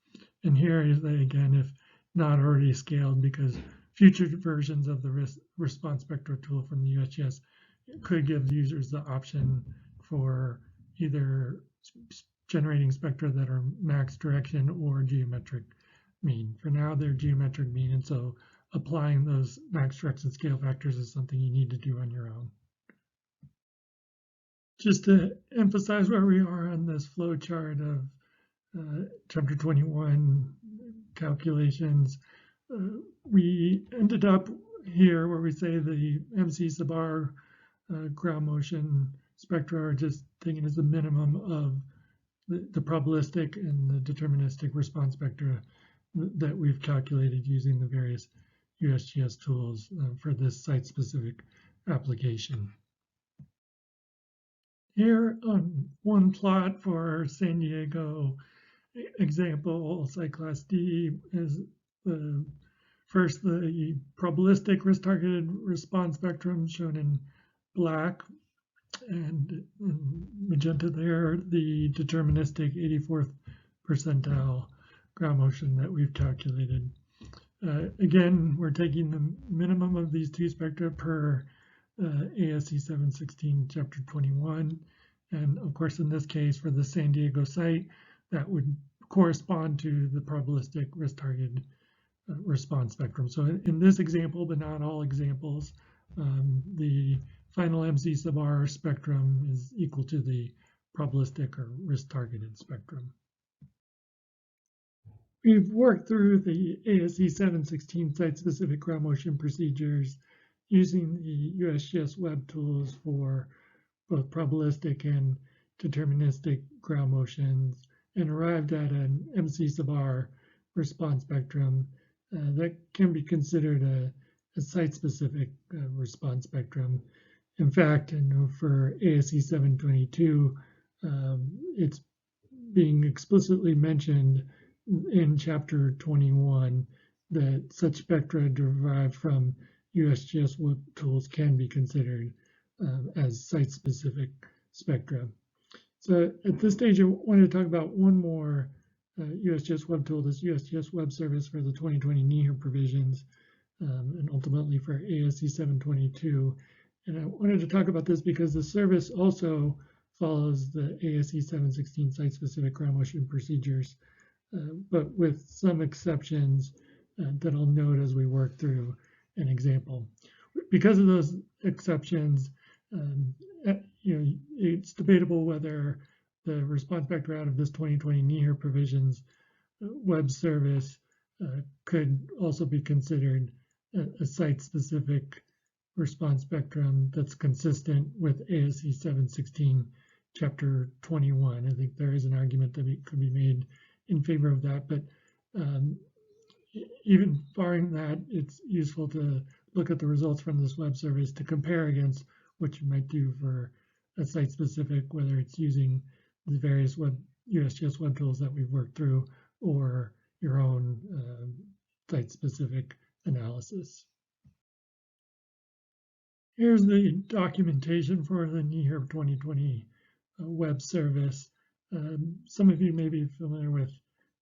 And here is, again, if not already scaled, because future versions of the response spectra tool from the USGS could give users the option for either generating spectra that are max direction or geometric mean. For now, they're geometric mean, and so applying those max direction scale factors is something you need to do on your own. Just to emphasize where we are on this flow chart of Chapter 21 calculations, we ended up here where we say the MC sub R ground motion spectra are just taken as the minimum of the probabilistic and the deterministic response spectra that we've calculated using the various USGS tools for this site-specific application. Here on one plot for San Diego example, site class D is first the probabilistic risk-targeted response spectrum shown in black. and magenta there, the deterministic 84th percentile ground motion that we've calculated. Again, we're taking the minimum of these two spectra per ASCE 716 chapter 21. And of course, in this case, for the San Diego site, that would correspond to the probabilistic risk target response spectrum. So in this example, but not all examples, the final MC sub R spectrum is equal to the probabilistic or risk targeted spectrum. We've worked through the ASCE 716 site-specific ground motion procedures using the USGS web tools for both probabilistic and deterministic ground motions, and arrived at an MC sub R response spectrum that can be considered a site-specific response spectrum. In fact, for ASCE 722, it's being explicitly mentioned in chapter 21 that such spectra derived from USGS web tools can be considered as site-specific spectra. So at this stage, I want to talk about one more USGS web tool, this USGS web service for the 2020 NEHR provisions, and ultimately for ASCE 722. And I wanted to talk about this because the service also follows the ASCE 716 site-specific ground motion procedures, but with some exceptions that I'll note as we work through an example. Because of those exceptions, it's debatable whether the response spectra out of this 2020 NEHR provisions web service could also be considered a site-specific response spectrum that's consistent with ASCE 716 chapter 21. I think there is an argument that could be made in favor of that, but even barring that, it's useful to look at the results from this web service to compare against what you might do for a site-specific, whether it's using the various USGS web tools that we've worked through or your own site-specific analysis. Here's the documentation for the NEHR 2020 web service. Some of you may be familiar with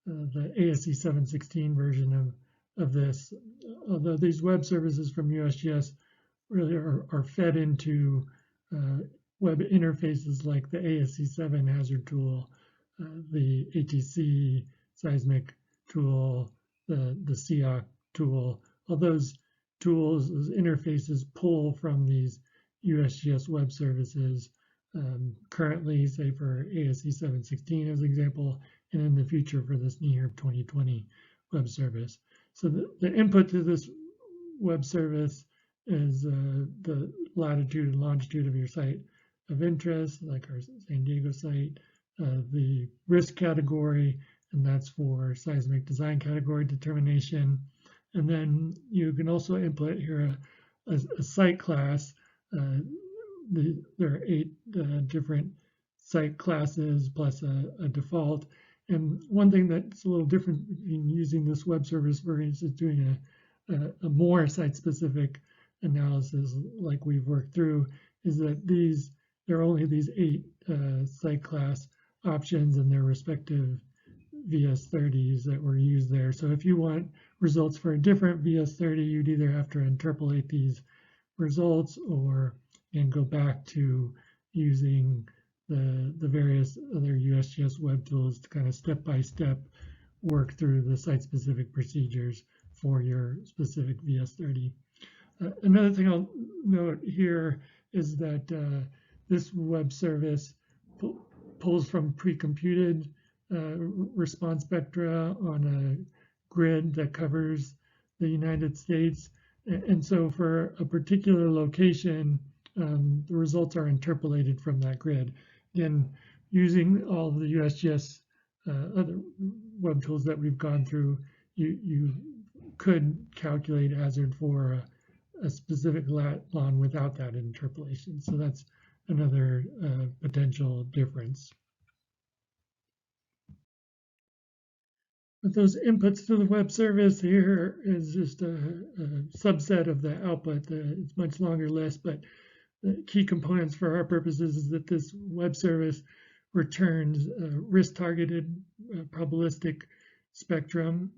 the ASCE 716 version of this, although these web services from USGS really are fed into web interfaces like the ASCE 7 hazard tool, the ATC seismic tool, the CIOC tool. All those tools, those interfaces pull from these USGS web services currently, say for ASCE 716 as an example, and in the future for this NEHR 2020 web service. So the input to this web service is the latitude and longitude of your site of interest, like our San Diego site, the risk category, and that's for seismic design category determination. And then you can also input here a site class. There are 8 different site classes plus a default. And one thing that's a little different in using this web service versus doing a more site-specific analysis like we've worked through is that there are only these 8 site class options and their respective VS30s that were used there. So if you want results for a different VS30, you'd either have to interpolate these results and go back to using the various other USGS web tools to kind of step-by-step work through the site-specific procedures for your specific VS30. Another thing I'll note here is that this web service pulls from pre-computed response spectra on a grid that covers the United States. And so for a particular location, the results are interpolated from that grid. Again, using all of the USGS other web tools that we've gone through, you could calculate hazard for a specific lat lon without that interpolation. So that's another potential difference. With those inputs to the web service, here is just a subset of the output. It's a much longer list, but the key components for our purposes is that this web service returns risk-targeted probabilistic spectrum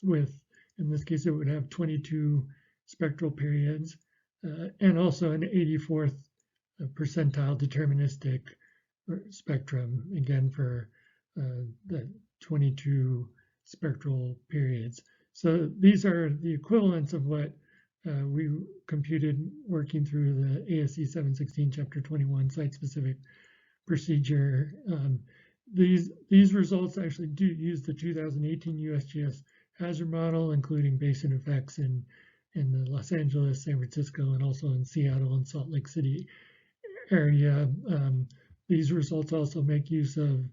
with, in this case, it would have 22 spectral periods and also an 84th percentile deterministic spectrum, again, for the 22 spectral periods. So these are the equivalents of what we computed working through the ASCE 716 Chapter 21 site-specific procedure. These results actually do use the 2018 USGS hazard model, including basin effects in the Los Angeles, San Francisco, and also in Seattle and Salt Lake City area. These results also make use of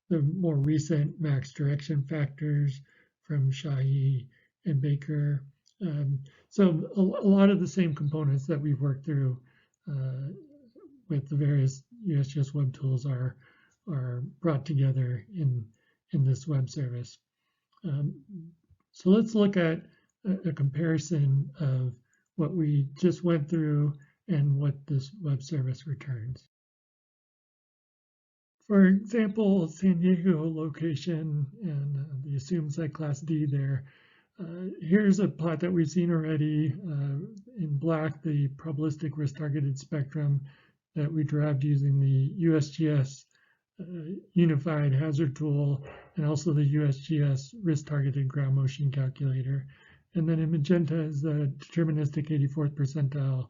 the more recent max direction factors from Shahi and Baker. So a lot of the same components that we've worked through with the various USGS web tools are brought together in this web service. So let's look at a comparison of what we just went through and what this web service returns. For example, San Diego location and the assumed site class D there. Here's a plot that we've seen already. In black, the probabilistic risk-targeted spectrum that we derived using the USGS unified hazard tool and also the USGS risk-targeted ground motion calculator. And then in magenta is the deterministic 84th percentile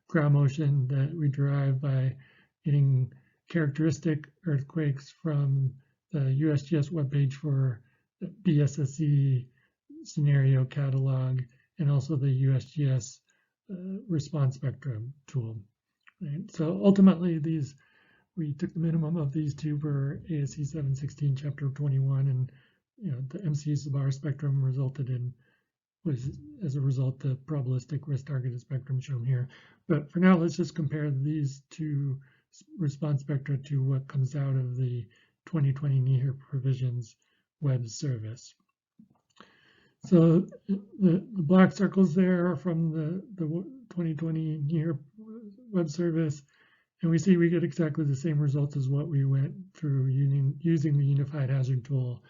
ground motion that we derive by getting characteristic earthquakes from the USGS webpage for the BSSE scenario catalog and also the USGS response spectrum tool. Right? So ultimately, we took the minimum of these two for ASCE 716 Chapter 21, and the MCU sub R spectrum was as a result the probabilistic risk-targeted spectrum shown here. But for now, let's just compare these two response spectra to what comes out of the 2020 NEHR provisions web service. So the black circles there are from the 2020 NEHR web service, and we see we get exactly the same results as what we went through using the unified hazard tool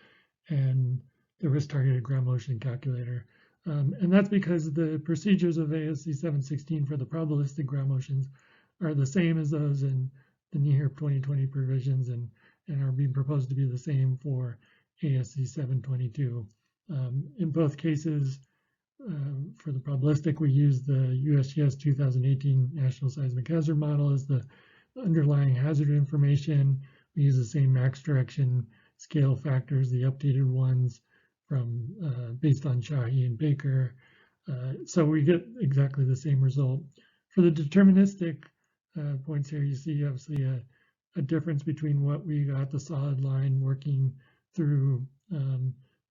and the risk-targeted ground motion calculator. And that's because the procedures of ASCE 716 for the probabilistic ground motions are the same as those in the NEHR 2020 provisions and are being proposed to be the same for ASCE 722. In both cases, for the probabilistic, we use the USGS 2018 National Seismic Hazard Model as the underlying hazard information. We use the same max direction scale factors, the updated ones from based on Shahi and Baker. So we get exactly the same result. For the deterministic points here, you see obviously a difference between what we got, the solid line working through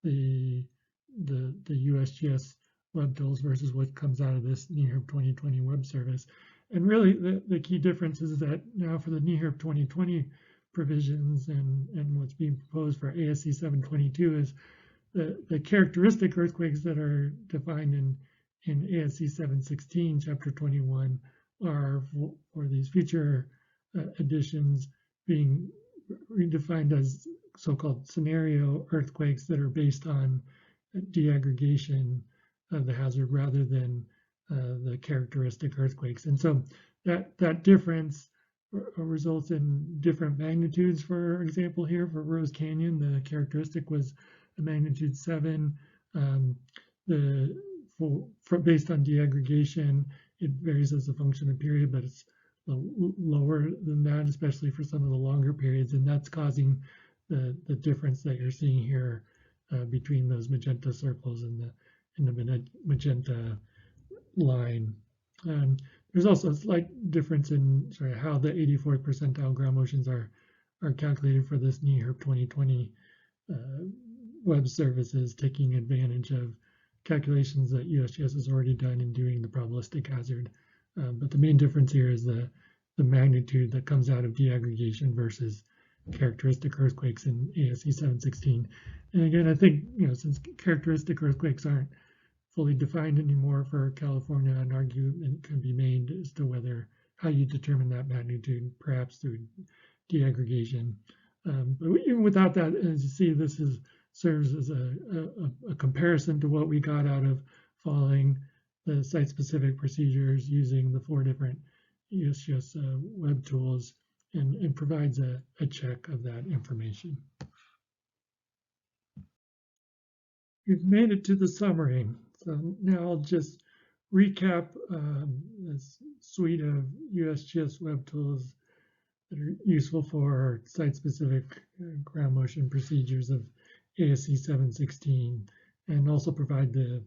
the USGS web tools versus what comes out of this NEHR 2020 web service. And really the key difference is that now for the NEHR 2020 provisions and what's being proposed for ASCE 722 is the characteristic earthquakes that are defined in ASCE 716 Chapter 21 are for these future additions being redefined as so-called scenario earthquakes that are based on deaggregation of the hazard rather than the characteristic earthquakes. And so that difference results in different magnitudes. For example, here for Rose Canyon, the characteristic was a magnitude 7. Based on deaggregation, it varies as a function of period, but it's lower than that, especially for some of the longer periods, and that's causing the difference that you're seeing here between those magenta circles and the magenta line. There's also a slight difference in how the 84th percentile ground motions are calculated for this NEHR 2020 web services, taking advantage of calculations that USGS has already done in doing the probabilistic hazard. But the main difference here is the magnitude that comes out of deaggregation versus characteristic earthquakes in ASCE 716. And again, I think since characteristic earthquakes aren't fully defined anymore for California, an argument can be made as to whether how you determine that magnitude, perhaps through deaggregation. But even without that, as you see, this serves as a comparison to what we got out of following the site-specific procedures using the 4 different USGS web tools, and provides a check of that information. We've made it to the summary. So now I'll just recap this suite of USGS web tools that are useful for site-specific ground motion procedures of ASCE 716, and also provide the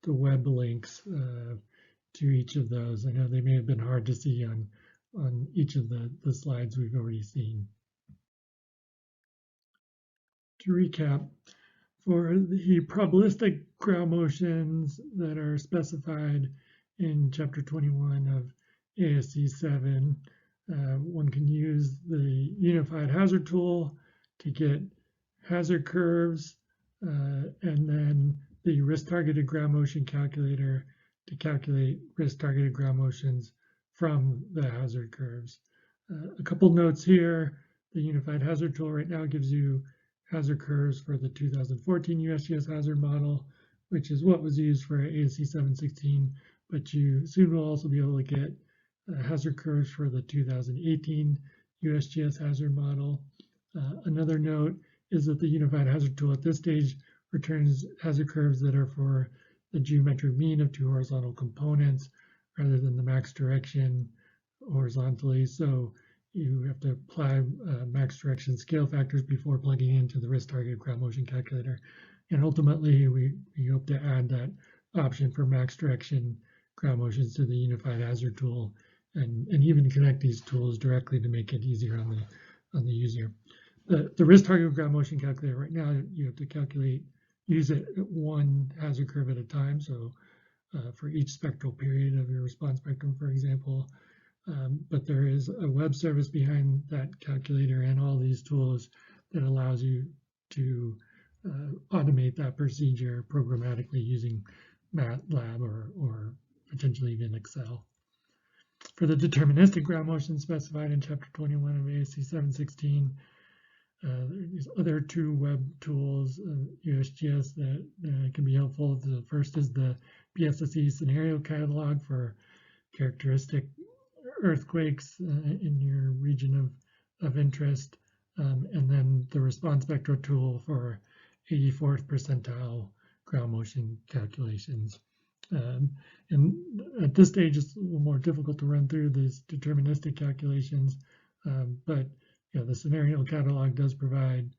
web links to each of those. I know they may have been hard to see on each of the slides we've already seen. To recap, for the probabilistic ground motions that are specified in Chapter 21 of ASCE 7, one can use the Unified Hazard Tool to get hazard curves, and then the risk-targeted ground motion calculator to calculate risk-targeted ground motions from the hazard curves. A couple notes here. The Unified Hazard Tool right now gives you hazard curves for the 2014 USGS hazard model, which is what was used for ASCE 716, but you soon will also be able to get hazard curves for the 2018 USGS hazard model. Another note is that the Unified Hazard Tool at this stage returns hazard curves that are for the geometric mean of 2 horizontal components rather than the max direction horizontally. So you have to apply max direction scale factors before plugging into the risk-targeted ground motion calculator. And ultimately, we hope to add that option for max direction ground motions to the Unified Hazard Tool, and even connect these tools directly to make it easier on the user. The risk-targeted ground motion calculator right now, you have to use it at 1 hazard curve at a time. So for each spectral period of your response spectrum, for example. But there is a web service behind that calculator and all these tools that allows you to automate that procedure programmatically using MATLAB or potentially even Excel. For the deterministic ground motion specified in Chapter 21 of ASCE 716, there's other 2 web tools, USGS, that can be helpful. The first is the PSSE scenario catalog for characteristic earthquakes in your region of interest, and then the response spectra tool for 84th percentile ground motion calculations. And at this stage, it's a little more difficult to run through these deterministic calculations, but the scenario catalog does provide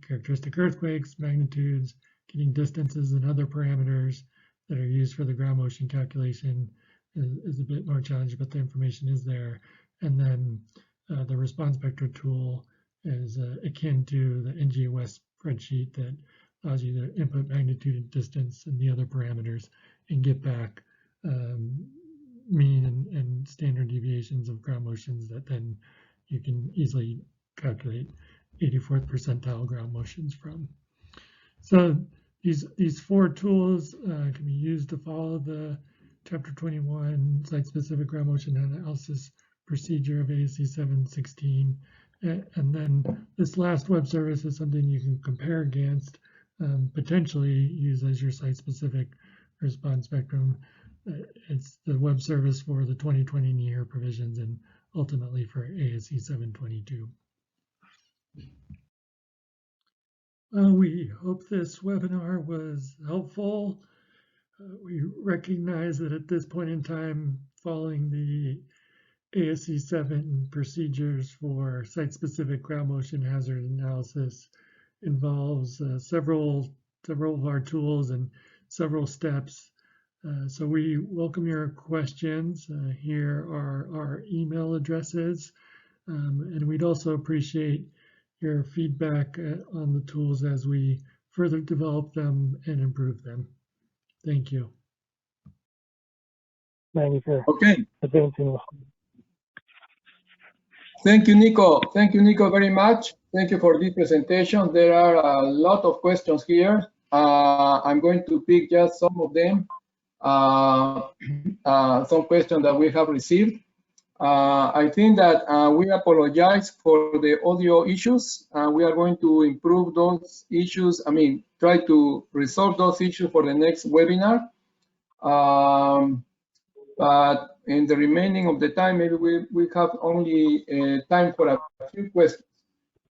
characteristic earthquakes, magnitudes, getting distances, and other parameters that are used for the ground motion calculation is a bit more challenging, but the information is there. And then the response spectra tool is akin to the NGOS spreadsheet that allows you to input magnitude and distance and the other parameters and get back mean and standard deviations of ground motions that then you can easily calculate 84th percentile ground motions from. So these 4 tools can be used to follow the Chapter 21 site-specific ground motion analysis procedure of ASCE 716. And then this last web service is something you can compare against, potentially use as your site-specific response spectrum. It's the web service for the 2020 NEAR provisions and ultimately for ASCE 722. We hope this webinar was helpful. We recognize that at this point in time, following the ASCE 7 procedures for site-specific ground motion hazard analysis involves several of our tools and several steps. So we welcome your questions. Here are our email addresses, and we'd also appreciate your feedback on the tools as we further develop them and improve them. Thank you. Thank you, sir. Okay. Advancing. Thank you, Nico. Thank you, Nico, very much. Thank you for this presentation. There are a lot of questions here. I'm going to pick just some of them. Some questions that we have received. I think that we apologize for the audio issues. We are going to improve those issues. I mean, try to resolve those issues for the next webinar. But in the remaining of the time, maybe we have only time for a few questions.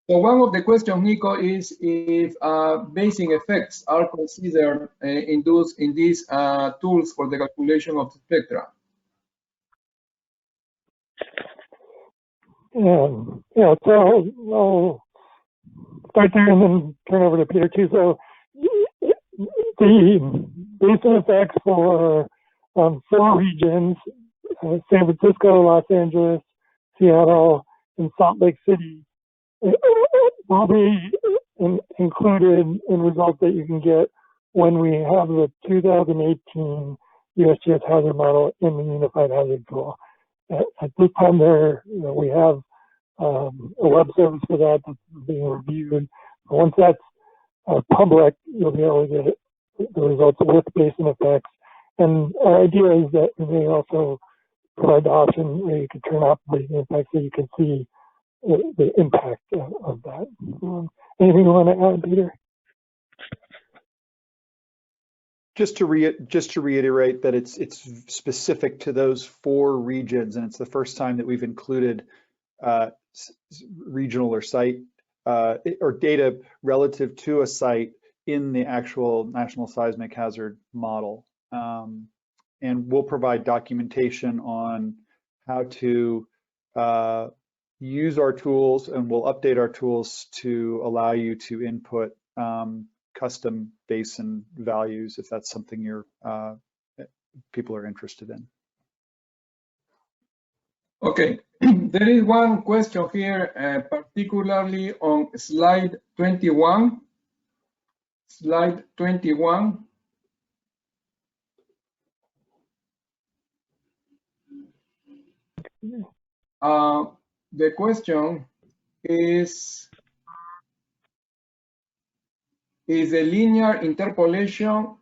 So one of the questions, Nico, is if basing effects are considered in these tools for the calculation of the spectra. Yeah, so I'll start there and then turn over to Peter too. So the Bayesian effects for 4 regions, San Francisco, Los Angeles, Seattle, and Salt Lake City, will be included in results that you can get when we have the 2018 USGS hazard model in the Unified Hazard Tool. At this time, we have a web service for that that's being reviewed. Once that's public, you'll be able to get the results with Bayesian effects. And our idea is that we may also provide the option where you can turn off Bayesian effects so you can see the impact of that. Anything you want to add, Peter? Just to reiterate that it's specific to those 4 regions, and it's the first time that we've included regional or site or data relative to a site in the actual National Seismic Hazard Model. And we'll provide documentation on how to use our tools, and we'll update our tools to allow you to input custom basin values if that's something people are interested in. Okay, there is one question here, particularly on slide 21. Slide 21. The question is a linear interpolation,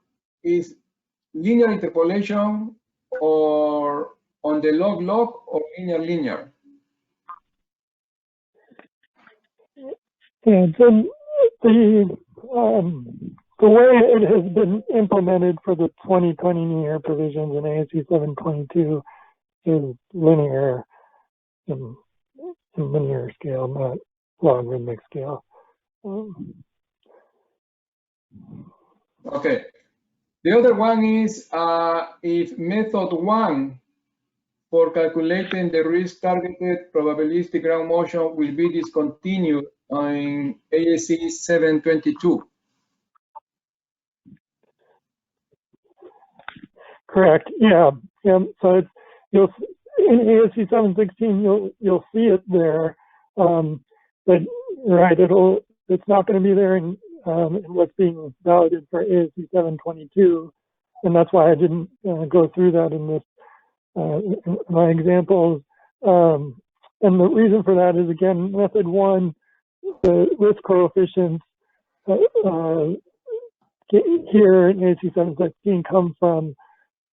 or on the log-log or linear? Yeah, so the way it has been implemented for the 2020 New Year provisions in ASCE 722 is linear in linear scale, not logarithmic scale. Okay. The other one is if method 1 for calculating the risk-targeted probabilistic ground motion will be discontinued in ASCE 722. Correct. Yeah. So it's, in ASCE 716 you'll see it there, but right, it's not going to be there in what's being validated for ASCE 722, and that's why I didn't go through that in this in my examples. And the reason for that is, again, method 1, the risk coefficients here in ASCE 716 come from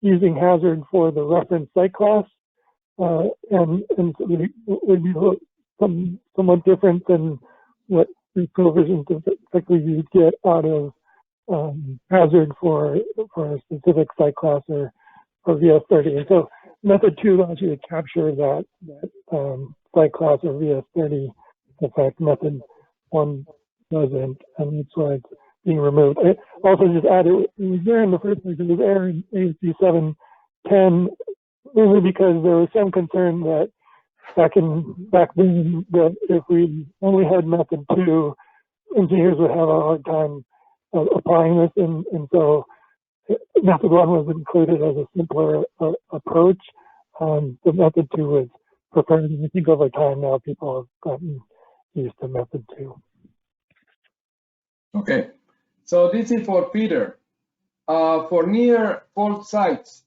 using hazard for the reference site class, and so it would be somewhat different than what the coefficients effectively you get out of hazard for a specific site class or VS30. And so method 2 allows you to capture that site class or VS30 effect. Method 1 doesn't, and that's why it's being removed. I also just added, it was there in the first place, it was there in ASCE 710, only because there was some concern that back then that if we only had method 2, engineers would have a hard time applying this, and so method 1 was included as a simpler approach. The method 2 was preferred, and I think over time now people have gotten used to method 2. Okay, so this is for Peter. For near fault sites,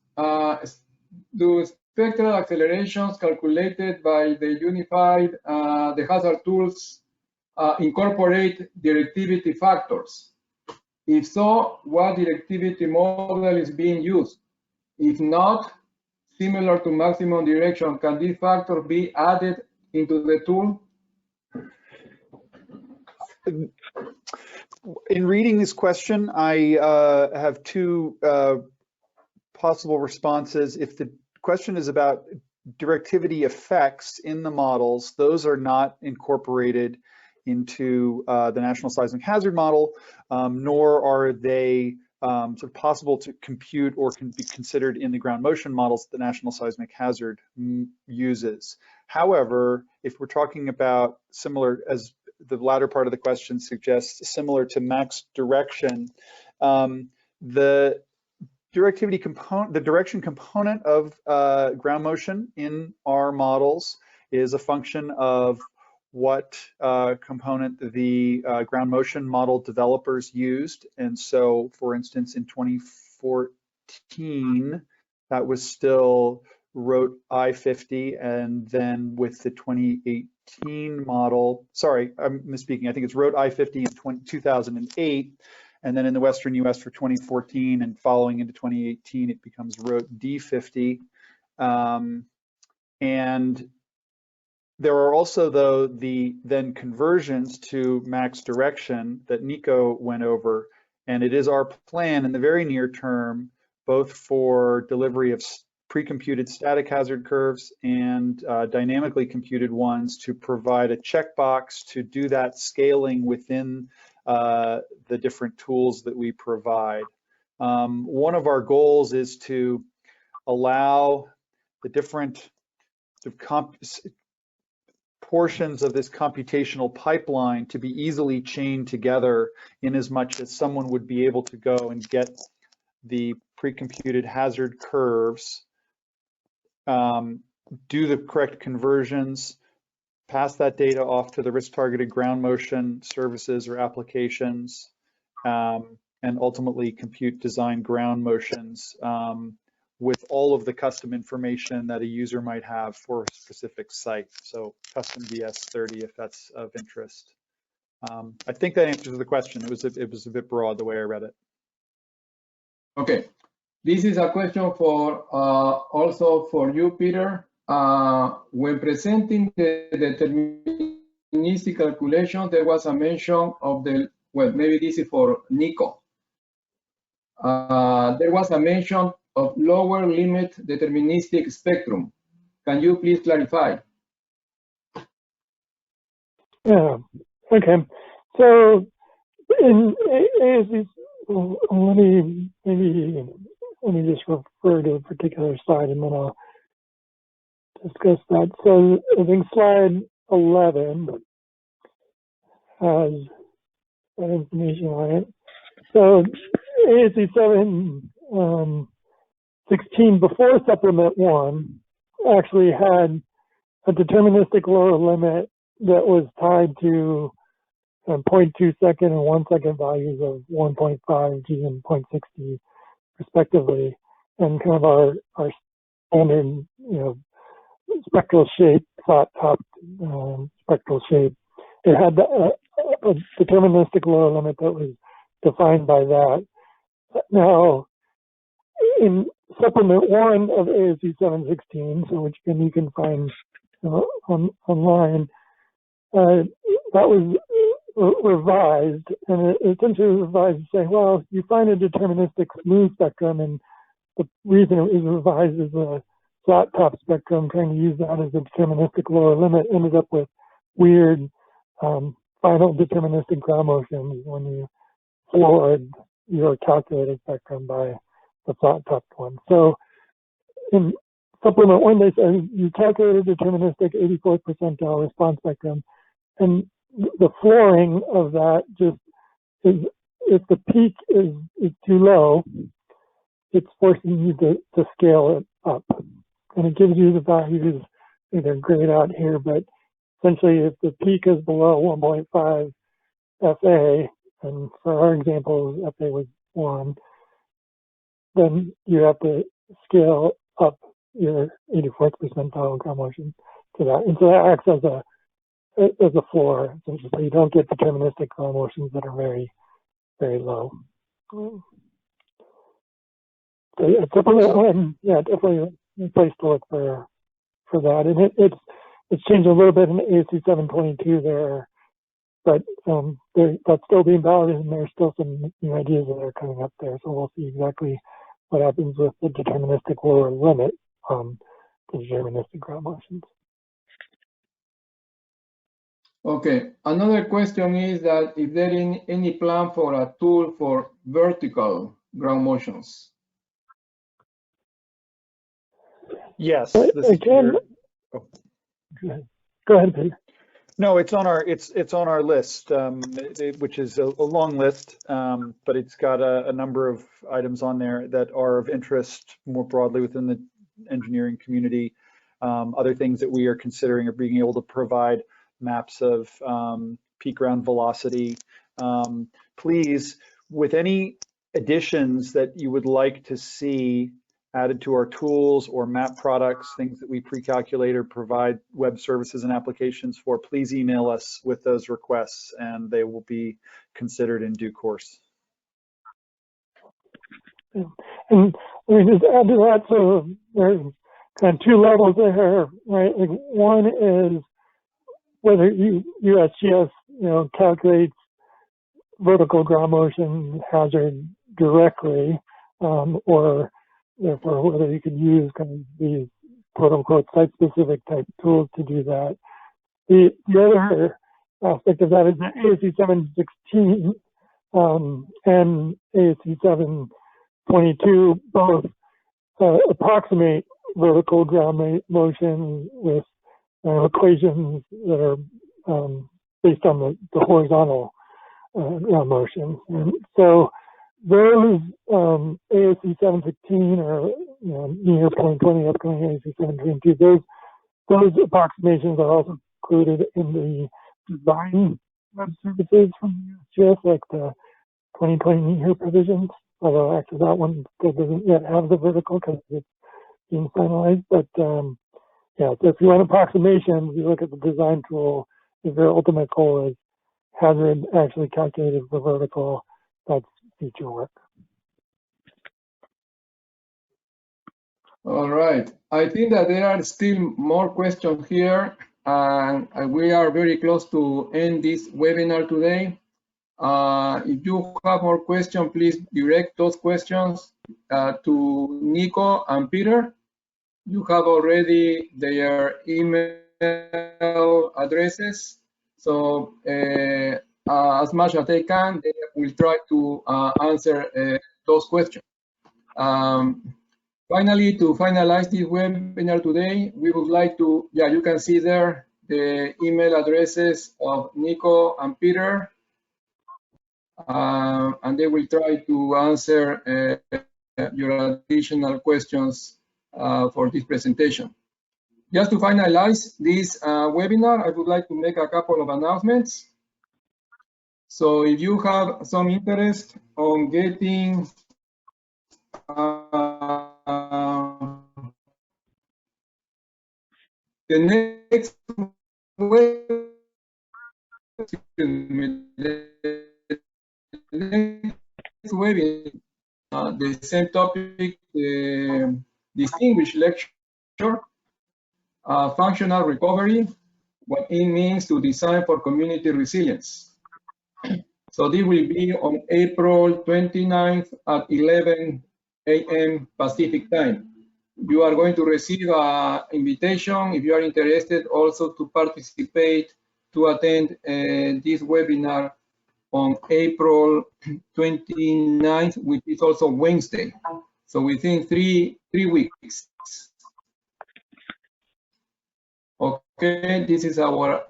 do spectral accelerations calculated by the unified the hazard tools incorporate directivity factors? If so, what directivity model is being used? If not, similar to maximum direction, can this factor be added into the tool? In reading this question, I have two possible responses. If the question is about directivity effects in the models, those are not incorporated into the National Seismic Hazard Model, nor are they sort of possible to compute or can be considered in the ground motion models that the National Seismic Hazard uses. However, if we're talking about similar, as the latter part of the question suggests, similar to max direction, the directivity component, the direction component of ground motion in our models is a function of what component the ground motion model developers used. And so, for instance, in 2014, that was still ROTE I-50, and then with the 2018 model, sorry, I'm misspeaking, I think it's ROTE I-50 in 2008, and then in the Western US for 2014 and following into 2018, it becomes ROTE D-50. And there are also, though, the then conversions to max direction that Nico went over, and it is our plan in the very near term, both for delivery of pre-computed static hazard curves and dynamically computed ones, to provide a checkbox to do that scaling within the different tools that we provide. One of our goals is to allow the different portions of this computational pipeline to be easily chained together, in as much as someone would be able to go and get the pre-computed hazard curves, do the correct conversions, pass that data off to the risk-targeted ground motion services or applications, and ultimately compute design ground motions with all of the custom information that a user might have for a specific site. So custom DS30, if that's of interest. I think that answers the question. It was a bit broad the way I read it. Okay, this is a question for also for you, Peter. When presenting the deterministic calculation, there was a mention of the, well, maybe this is for Nico. There was a mention of lower limit deterministic spectrum. Can you please clarify? Yeah, okay. So in ASCE, let me just refer to a particular slide and then I'll discuss that. So I think slide 11 has that information on it. So ASCE 716 before supplement 1 actually had a deterministic lower limit that was tied to 0.2 second and 1 second values of 1.5 G and 0.60 respectively, and kind of our standard, spectral shape, flat top spectral shape. It had a deterministic lower limit that was defined by that. Now, in supplement 1 of ASCE 716, so which you can find online, that was revised, and it essentially revised saying, well, you find a deterministic smooth spectrum, and the reason it was revised is a flat top spectrum, trying to use that as a deterministic lower limit, ended up with weird final deterministic ground motions when you floored your calculated spectrum by the flat top one. So in supplement 1, they said you calculated deterministic 84th percentile response spectrum, and the flooring of that just is, if the peak is too low, it's forcing you to scale it up. And it gives you the values, they're grayed out here, but essentially if the peak is below 1.5 FA, and for our example, FA was 1, then you have to scale up your 84th percentile ground motion to that. And so that acts as a floor, essentially. So you don't get deterministic ground motions that are very, very low. So yeah, supplement 1, yeah, definitely place to look for that. And it's changed a little bit in ASCE 722 there, but that's still being validated, and there's still some new ideas that are coming up there. So we'll see exactly what happens with the deterministic lower limit to deterministic ground motions. Okay, another question is that if there is any plan for a tool for vertical ground motions. Yes. Go ahead, Peter. No, it's on our list, which is a long list, but it's got a number of items on there that are of interest more broadly within the engineering community. Other things that we are considering are being able to provide maps of peak ground velocity. Please, with any additions that you would like to see added to our tools or map products, things that we pre-calculate or provide web services and applications for, please email us with those requests and they will be considered in due course. Yeah. And let me just add to that, so there's kind of two levels there, right? Like one is whether USGS, calculates vertical ground motion hazard directly, or therefore whether you can use kind of these quote-unquote site-specific type tools to do that. The other aspect of that is that ASCE 716 and ASCE 722 both approximate vertical ground motion with equations that are based on the horizontal ground motion. And so those ASCE 716 or near 2020 upcoming ASCE 722, those approximations are also included in the design web services from USGS, like the 2020 near provisions. Although actually that one still doesn't yet have the vertical because it's being finalized. But yeah, so if you want approximations, you look at the design tool. If your ultimate goal is hazard actually calculated for vertical, that's future work. All right. I think that there are still more questions here, and we are very close to end this webinar today. If you have more questions, please direct those questions to Nico and Peter. You have already their email addresses, so as much as they can, they will try to answer those questions. Finally, to finalize this webinar today, we would like to, you can see there the email addresses of Nico and Peter. And they will try to answer your additional questions for this presentation. Just to finalize this webinar, I would like to make a couple of announcements. So if you have some interest on getting the next webinar, the same topic, the distinguished lecture, functional recovery, what it means to design for community resilience. So this will be on April 29th at 11 a.m. Pacific time. You are going to receive an invitation if you are interested also to participate to attend this webinar on April 29th, which is also Wednesday. So within three weeks. Okay, this is our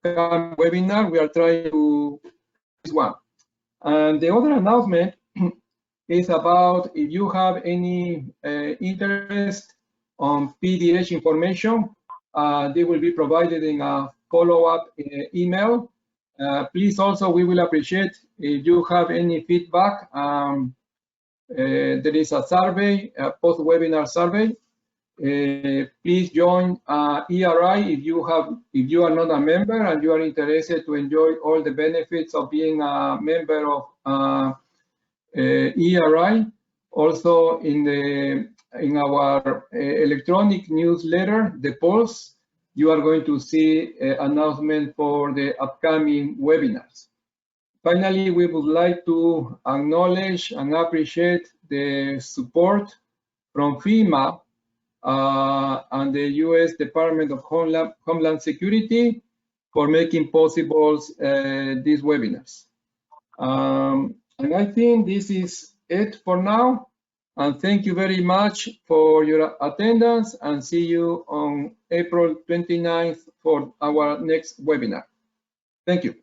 webinar. We are trying to this one. And the other announcement is about if you have any interest on PDH information, they will be provided in a follow-up email. Please also, we will appreciate if you have any feedback. There is a survey, a post-webinar survey. Please join ERI if you are not a member and you are interested to enjoy all the benefits of being a member of ERI. Also, in the in our electronic newsletter, The Pulse, you are going to see an announcement for the upcoming webinars. Finally, we would like to acknowledge and appreciate the support from FEMA and the U.S. Department of Homeland Security for making possible these webinars. And I think this is it for now. And thank you very much for your attendance, and see you on April 29th for our next webinar. Thank you.